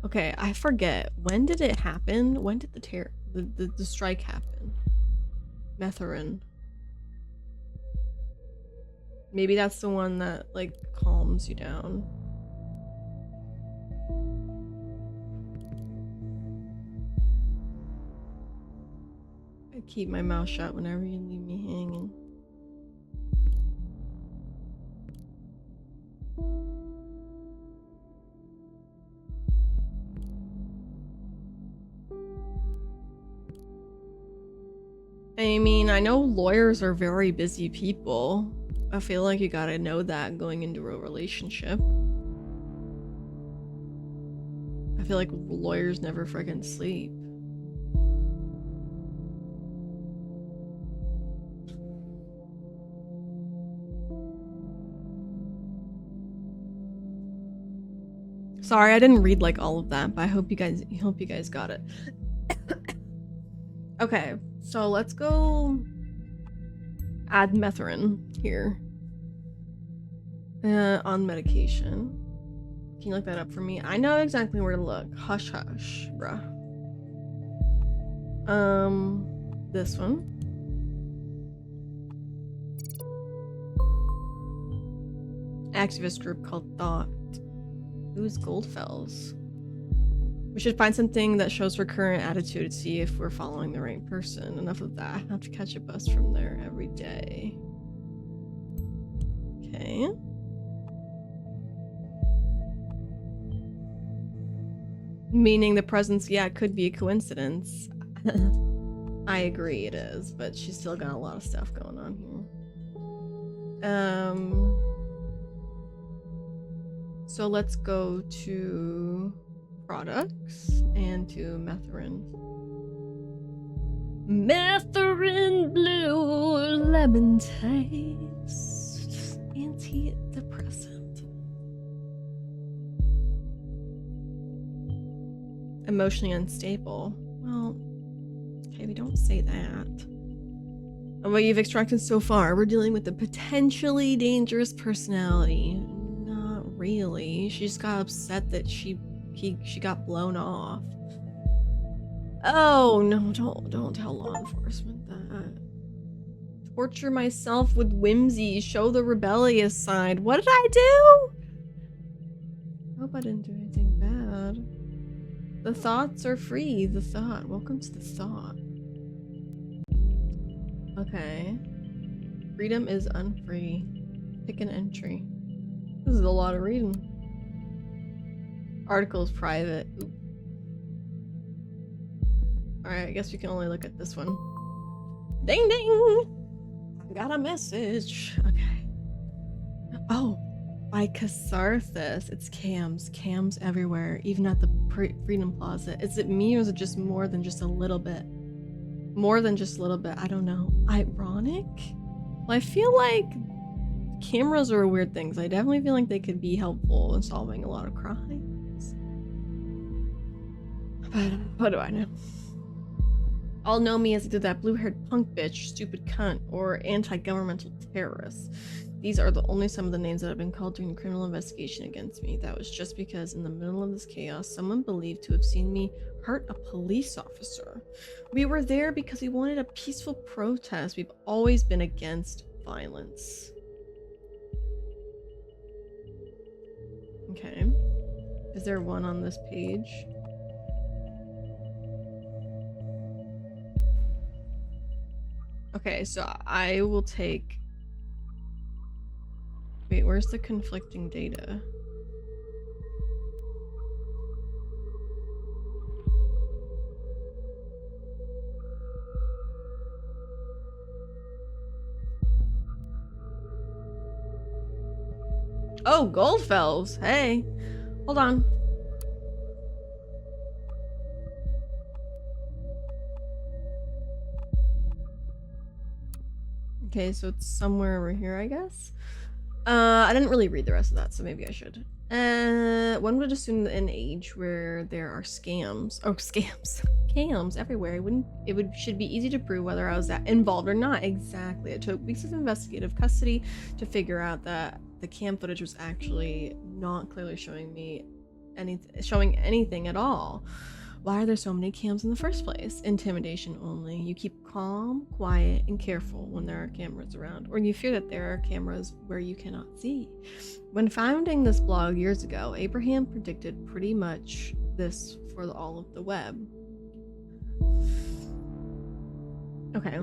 Okay, I forget. When did it happen? When did the strike happen? Metherin. Maybe that's the one that, like, calms you down. I keep my mouth shut whenever you leave me hanging. I mean, I know lawyers are very busy people. I feel like you gotta know that going into a relationship. I feel like lawyers never friggin' sleep. Sorry, I didn't read like all of that, but I hope you guys got it. Okay, so let's go add Metherin here. On medication. Can you look that up for me? I know exactly where to look. Hush hush, bruh. This one. Activist group called Thought. Who's Goldfells? We should find something that shows her current attitude to see if we're following the right person. Enough of that. I have to catch a bus from there every day. Okay. Meaning the presence, yeah, it could be a coincidence. I agree it is, but she's still got a lot of stuff going on here. So let's go to products and to Methorin. Methorin blue lemon taste antidepressant. Emotionally unstable. Well, okay, we don't say that. And what you've extracted so far, we're dealing with a potentially dangerous personality. Not really. She just got upset that she got blown off. Oh no, don't tell law enforcement that. Torture myself with whimsy, show the rebellious side. What did I do? I hope I didn't do anything bad. The thoughts are free. The thought. Welcome to the thought. Okay. Freedom is unfree. Pick an entry. This is a lot of reading. Article is private. Oop. Alright, I guess we can only look at this one. Ding ding! I got a message. Okay. Oh, by Catharsis. It's cams. Cams everywhere, even at the Freedom Plaza. Is it me or is it just more than just a little bit? More than just a little bit. I don't know. Ironic? Well, I feel like cameras are weird things. I definitely feel like they could be helpful in solving a lot of crimes. But what do I know? All know me as either that blue-haired punk bitch, stupid cunt, or anti-governmental terrorist. These are only some of the names that have been called during the criminal investigation against me. That was just because in the middle of this chaos, someone believed to have seen me hurt a police officer. We were there because we wanted a peaceful protest. We've always been against violence. Okay. Is there one on this page? Okay, so I will take... Wait, where's the conflicting data? Oh, Goldfells! Hey! Hold on. Okay, so it's somewhere over here, I guess. I didn't really read the rest of that, so maybe I should. One would assume an age where there are scams. Oh, scams. Cams everywhere. Should be easy to prove whether I was involved or not. Exactly. It took weeks of investigative custody to figure out that the cam footage was actually not clearly showing me anything at all. Why are there so many cams in the first place? Intimidation only. You keep calm, quiet, and careful when there are cameras around, or you fear that there are cameras where you cannot see. When founding this blog years ago, Abraham predicted pretty much this for all of the web. Okay.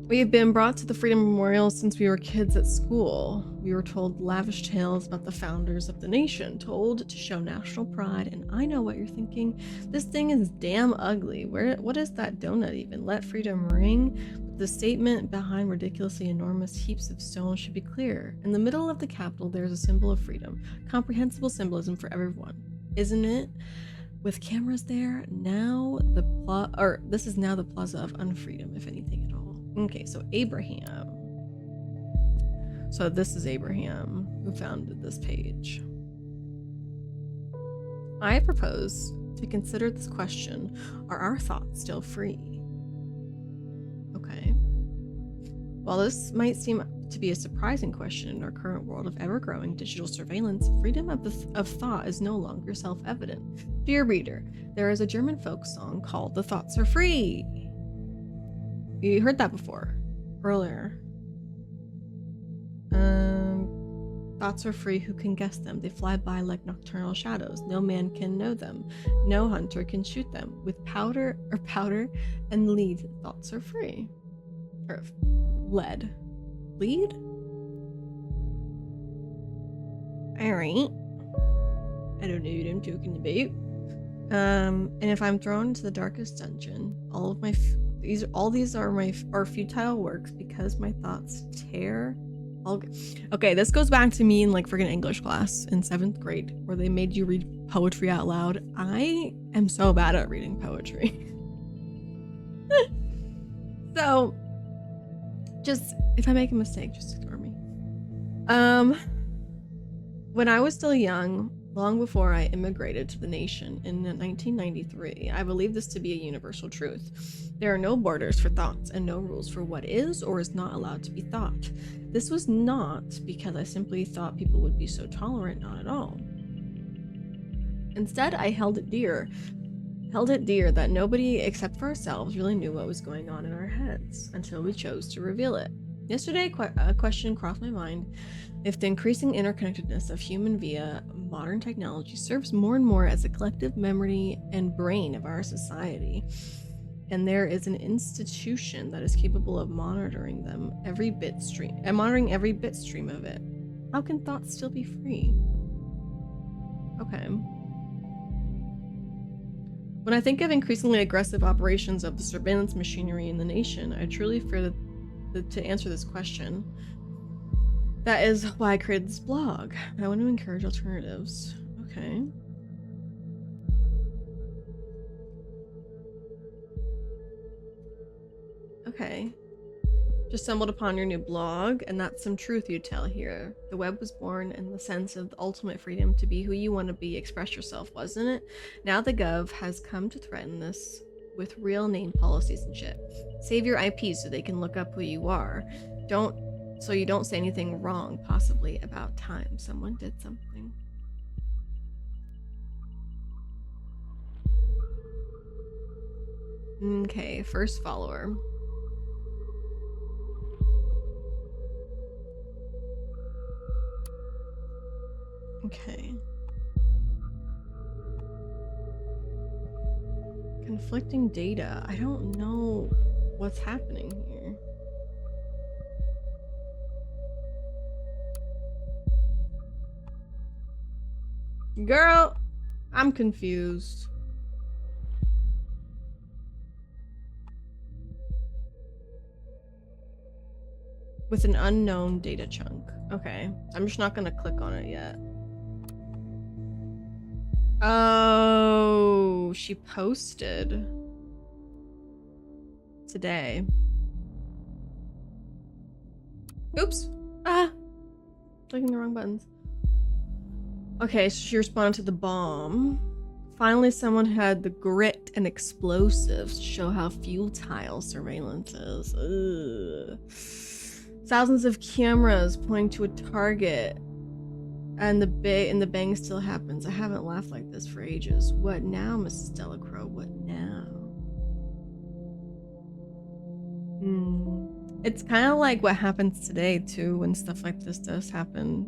We have been brought to the Freedom Memorial since we were kids at school. We were told lavish tales about the founders of the nation, told to show national pride, and I know what you're thinking. This thing is damn ugly. What is that donut even? Let freedom ring? The statement behind ridiculously enormous heaps of stone should be clear. In the middle of the Capitol, there is a symbol of freedom. Comprehensible symbolism for everyone. Isn't it? With cameras there, now this is now the Plaza of Unfreedom, if anything at all. Okay, so Abraham. So this is Abraham who founded this page. I propose to consider this question: are our thoughts still free? Okay. While this might seem to be a surprising question in our current world of ever-growing digital surveillance, freedom of thought is no longer self-evident. Dear reader, there is a German folk song called "The Thoughts Are Free." You heard that before, earlier. Thoughts Thoughts are free, who can guess them? They fly by like nocturnal shadows. No man can know them. No hunter can shoot them. With powder and lead, thoughts are free. Or lead. Lead? Alright. I don't know what I'm talking about. And if I'm thrown into the darkest dungeon, all of my these are futile works because my thoughts tear. Okay, this goes back to me in like friggin' English class in 7th grade where they made you read poetry out loud. I am so bad at reading poetry. So just if I make a mistake, just ignore me. When I was still young, long before I immigrated to the nation in 1993, I believed this to be a universal truth. There are no borders for thoughts and no rules for what is or is not allowed to be thought. This was not because I simply thought people would be so tolerant, not at all. Instead, I held it dear that nobody except for ourselves really knew what was going on in our heads until we chose to reveal it. Yesterday, a question crossed my mind. If the increasing interconnectedness of human via modern technology serves more and more as a collective memory and brain of our society, and there is an institution that is capable of monitoring every bit stream of it, how can thoughts still be free? Okay. When I think of increasingly aggressive operations of the surveillance machinery in the nation, I truly fear that to answer this question. That is why I created this blog. I want to encourage alternatives. Okay. Okay. Just stumbled upon your new blog, and that's some truth you tell here. The web was born in the sense of the ultimate freedom to be who you want to be, express yourself, wasn't it? Now the Gov has come to threaten this with real name policies and shit. Save your IP so they can look up who you are. So you don't say anything wrong, possibly about time someone did something. Okay, first follower. Okay. Conflicting data. I don't know what's happening here. Girl, I'm confused. With an unknown data chunk. Okay, I'm just not gonna click on it yet. Oh, she posted today. Oops. Ah, clicking the wrong buttons. Okay, so she responded to the bomb. Finally, someone had the grit and explosives to show how futile surveillance is. Ugh. Thousands of cameras pointing to a target, and the bang still happens. I haven't laughed like this for ages. What now, Mrs. Delacroix? What now? It's kind of like what happens today too when stuff like this does happen.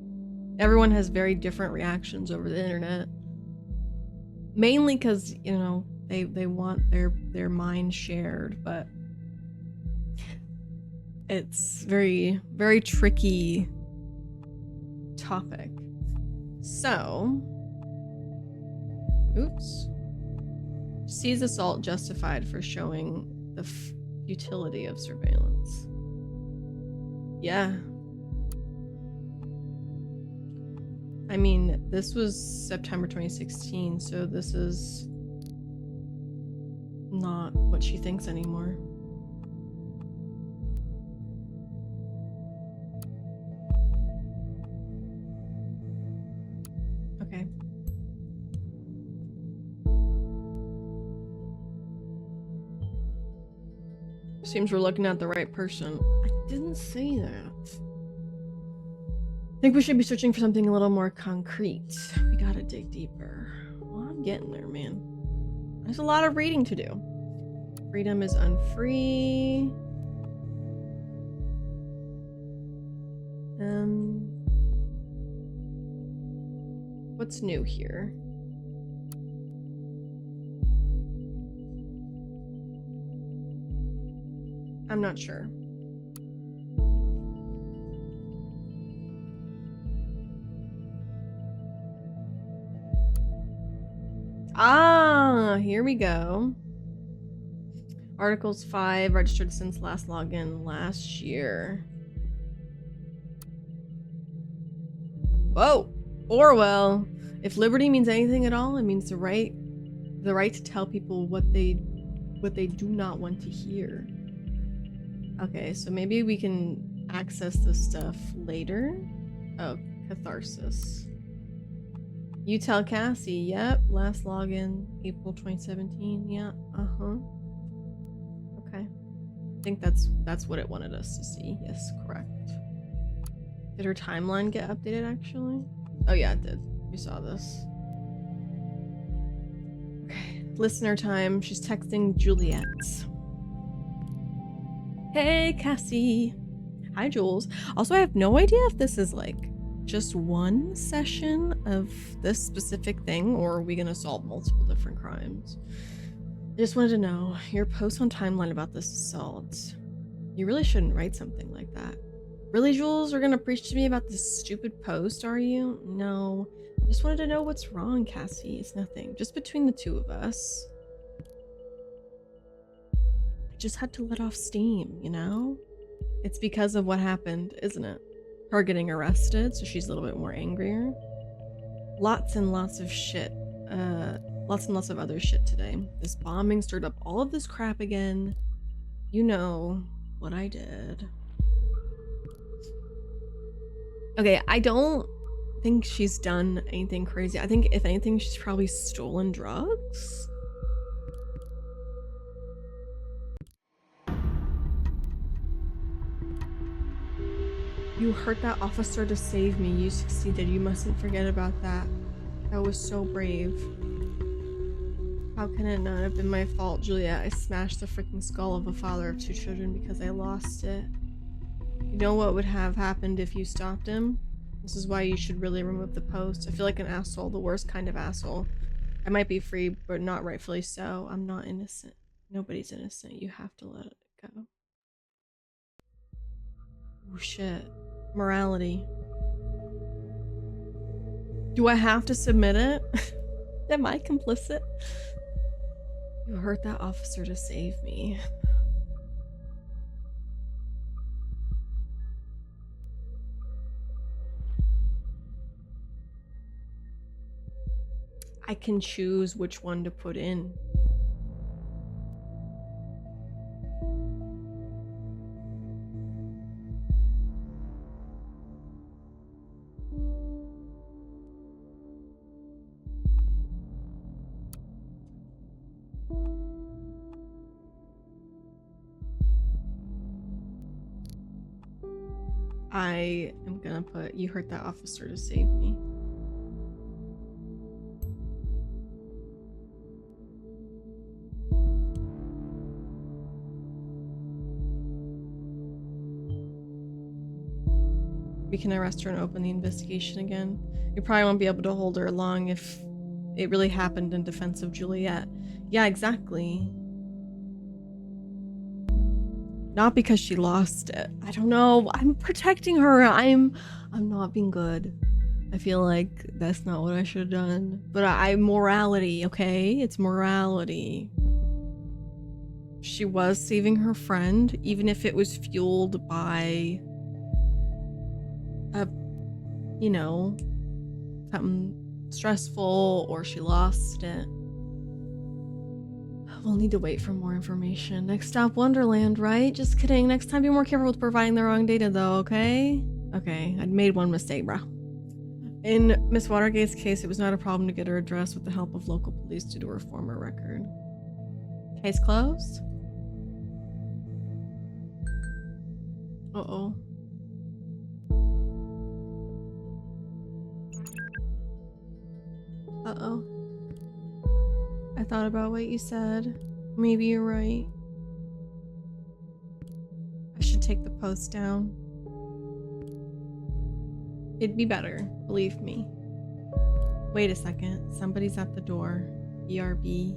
Everyone has very different reactions over the internet. Mainly because, you know, they want their mind shared, but it's very, very tricky topic. So, oops. Sees assault justified for showing the futility of surveillance. Yeah. I mean, this was September 2016, so this is not what she thinks anymore. Okay. Seems we're looking at the right person. I didn't say that. I think we should be searching for something a little more concrete. We gotta dig deeper. Well, I'm getting there, man. There's a lot of reading to do. Freedom is unfree. What's new here? I'm not sure. Ah, here we go. Articles 5, registered since last login last year. Whoa! Orwell! If liberty means anything at all, it means the right to tell people what they do not want to hear. Okay, so maybe we can access this stuff later. Oh, catharsis. You tell Cassie. Yep, last login April 2017. Yeah, okay. I think that's what it wanted us to see. Yes, correct. Did her timeline get updated actually? Oh yeah, it did. We saw this. Okay, listener time. She's texting Juliet. Hey, Cassie. Hi, Jules. Also, I have no idea if this is like just one session of this specific thing, or are we gonna solve multiple different crimes? I just wanted to know, your post on timeline about this assault. You really shouldn't write something like that. Really, Jules? You're gonna preach to me about this stupid post, are you? No. I just wanted to know what's wrong, Cassie. It's nothing. Just between the two of us. I just had to let off steam, you know? It's because of what happened, isn't it? Her getting arrested, so she's a little bit more angrier. Lots and lots of shit. Lots and lots of other shit today. This bombing stirred up all of this crap again. You know what I did. Okay, I don't think she's done anything crazy. I think if anything, she's probably stolen drugs. You hurt that officer to save me. You succeeded. You mustn't forget about that. That was so brave. How can it not have been my fault, Juliet? I smashed the freaking skull of a father of 2 children because I lost it. You know what would have happened if you stopped him? This is why you should really remove the post. I feel like an asshole, the worst kind of asshole. I might be free, but not rightfully so. I'm not innocent. Nobody's innocent. You have to let it go. Oh shit. Morality. Do I have to submit it? Am I complicit? You hurt that officer to save me. I can choose which one to put in. I am gonna put, you hurt that officer to save me. We can arrest her and open the investigation again. You probably won't be able to hold her long if it really happened in defense of Juliet. Yeah, exactly. Not because she lost it. I don't know. I'm protecting her. I'm not being good. I feel like that's not what I should have done. But morality, okay? It's morality. She was saving her friend, even if it was fueled by you know, something stressful or she lost it. We'll need to wait for more information. Next stop, Wonderland, right? Just kidding. Next time, be more careful with providing the wrong data, though, okay? Okay, I'd made one mistake, bro. In Miss Watergate's case, it was not a problem to get her address with the help of local police due to her former record. Case closed? Uh-oh. Uh-oh. I thought about what you said. Maybe you're right. I should take the post down. It'd be better, believe me. Wait a second. Somebody's at the door. BRB.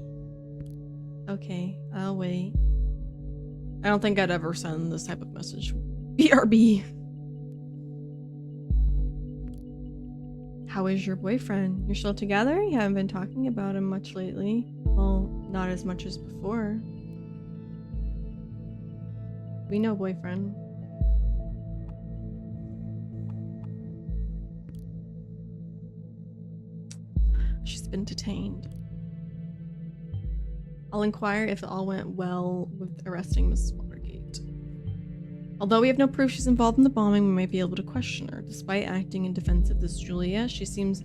Okay, I'll wait. I don't think I'd ever send this type of message. BRB. How is your boyfriend? You're still together? You haven't been talking about him much lately. Well, not as much as before. We know boyfriend. She's been detained. I'll inquire if it all went well with arresting Mrs. Watergate. Although we have no proof she's involved in the bombing, we might be able to question her. Despite acting in defense of this Julia, she seems...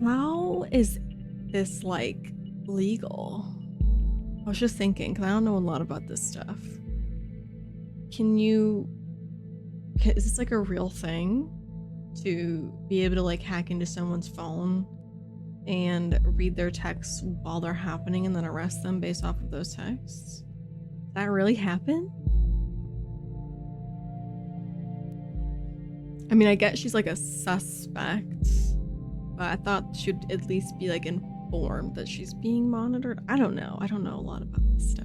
How is this, like, legal? I was just thinking, because I don't know a lot about this stuff. Is this like a real thing? To be able to like hack into someone's phone and read their texts while they're happening and then arrest them based off of those texts? Does that really happen? I mean, I get she's like a suspect, but I thought she'd at least be like informed that she's being monitored. I don't know a lot about this stuff.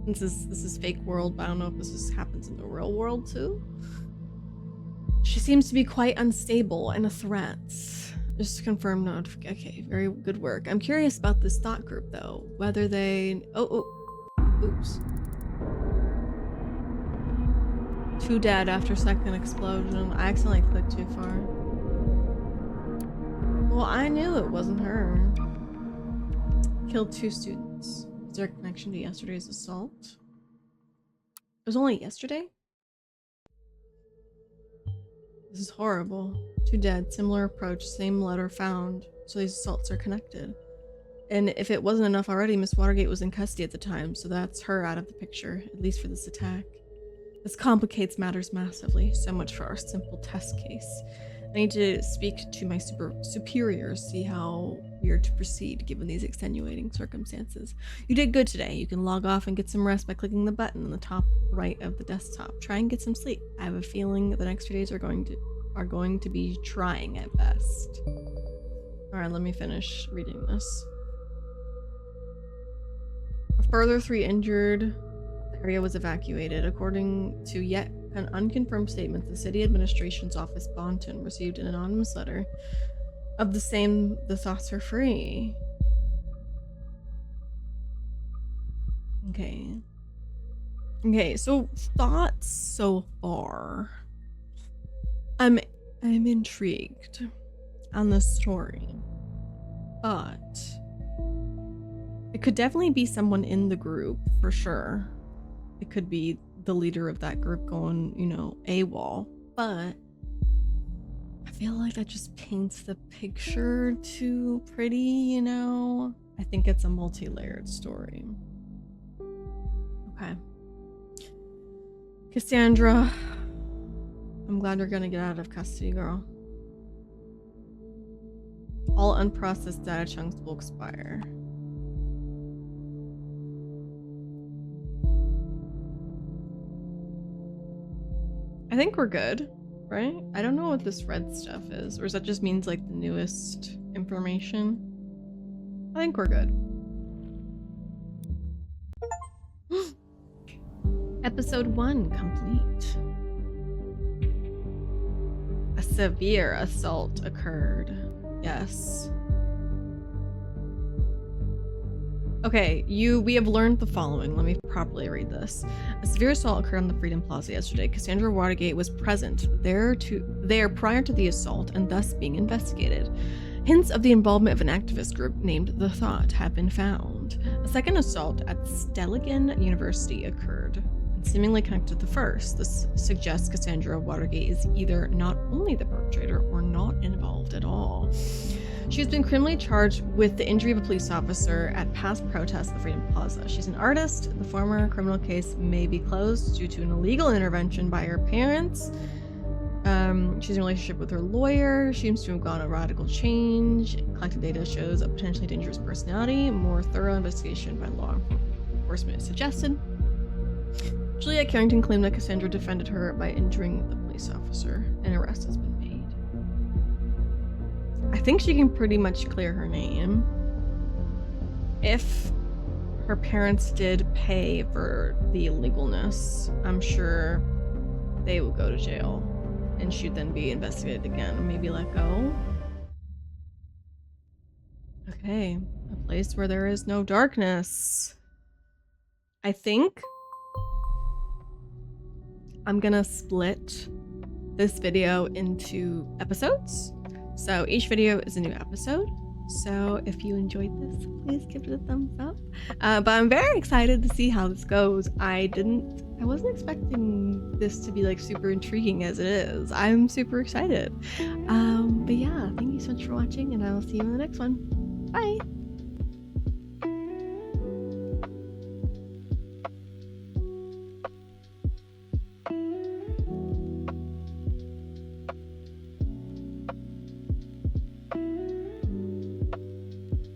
This is fake world, but I don't know if this happens in the real world too. She seems to be quite unstable and a threat. Just to confirm notification. Okay, very good work. I'm curious about this thought group though. Whether they... Oops. 2 dead after second explosion. I accidentally clicked too far. Well, I knew it wasn't her. Killed 2 students. Is there a connection to yesterday's assault? It was only yesterday? This is horrible. 2 dead, similar approach, same letter found. So these assaults are connected. And if it wasn't enough already, Miss Watergate was in custody at the time, so that's her out of the picture, at least for this attack. This complicates matters massively. So much for our simple test case. I need to speak to my superiors, see how we are to proceed given these extenuating circumstances. You did good today. You can log off and get some rest by clicking the button on the top right of the desktop. Try and get some sleep. I have a feeling the next 2 days are going to be trying at best. Alright, let me finish reading this. A further 3 injured. The area was evacuated. According to yet an unconfirmed statement, the city administration's office, Bonton, received an anonymous letter of the same. The thoughts are free. Okay, so thoughts so far. I'm intrigued on this story, but it could definitely be someone in the group for sure. It could be the leader of that group going, you know, AWOL, but I feel like that just paints the picture too pretty, you know? I think it's a multi-layered story. Okay. Cassandra, I'm glad you're gonna get out of custody, girl. All unprocessed data chunks will expire. I think we're good, right? I don't know what this red stuff is, or does that just means like the newest information? I think we're good. Episode 1 complete. A severe assault occurred. Yes. Okay, we have learned the following. Let me properly read this. A severe assault occurred on the Freedom Plaza yesterday. Cassandra Watergate was present there prior to the assault and thus being investigated. Hints of the involvement of an activist group named The Thought have been found. A second assault at Stelligan University occurred, and seemingly connected to the first. This suggests Cassandra Watergate is either not only the perpetrator or not involved at all. She has been criminally charged with the injury of a police officer at past protests at the Freedom Plaza. She's an artist. The former criminal case may be closed due to an illegal intervention by her parents. She's in a relationship with her lawyer. She seems to have gone a radical change. Collected data shows a potentially dangerous personality. More thorough investigation by law enforcement is suggested. Juliet Carrington claimed that Cassandra defended her by injuring the police officer. An arrest has been made. I think she can pretty much clear her name. If her parents did pay for the illegalness, I'm sure they will go to jail and she'd then be investigated again and maybe let go. Okay, a place where there is no darkness. I think I'm gonna split this video into episodes. So each video is a new episode. So if you enjoyed this, please give it a thumbs up. But I'm very excited to see how this goes. I wasn't expecting this to be like super intriguing as it is. I'm super excited. But yeah, thank you so much for watching and I will see you in the next one. Bye.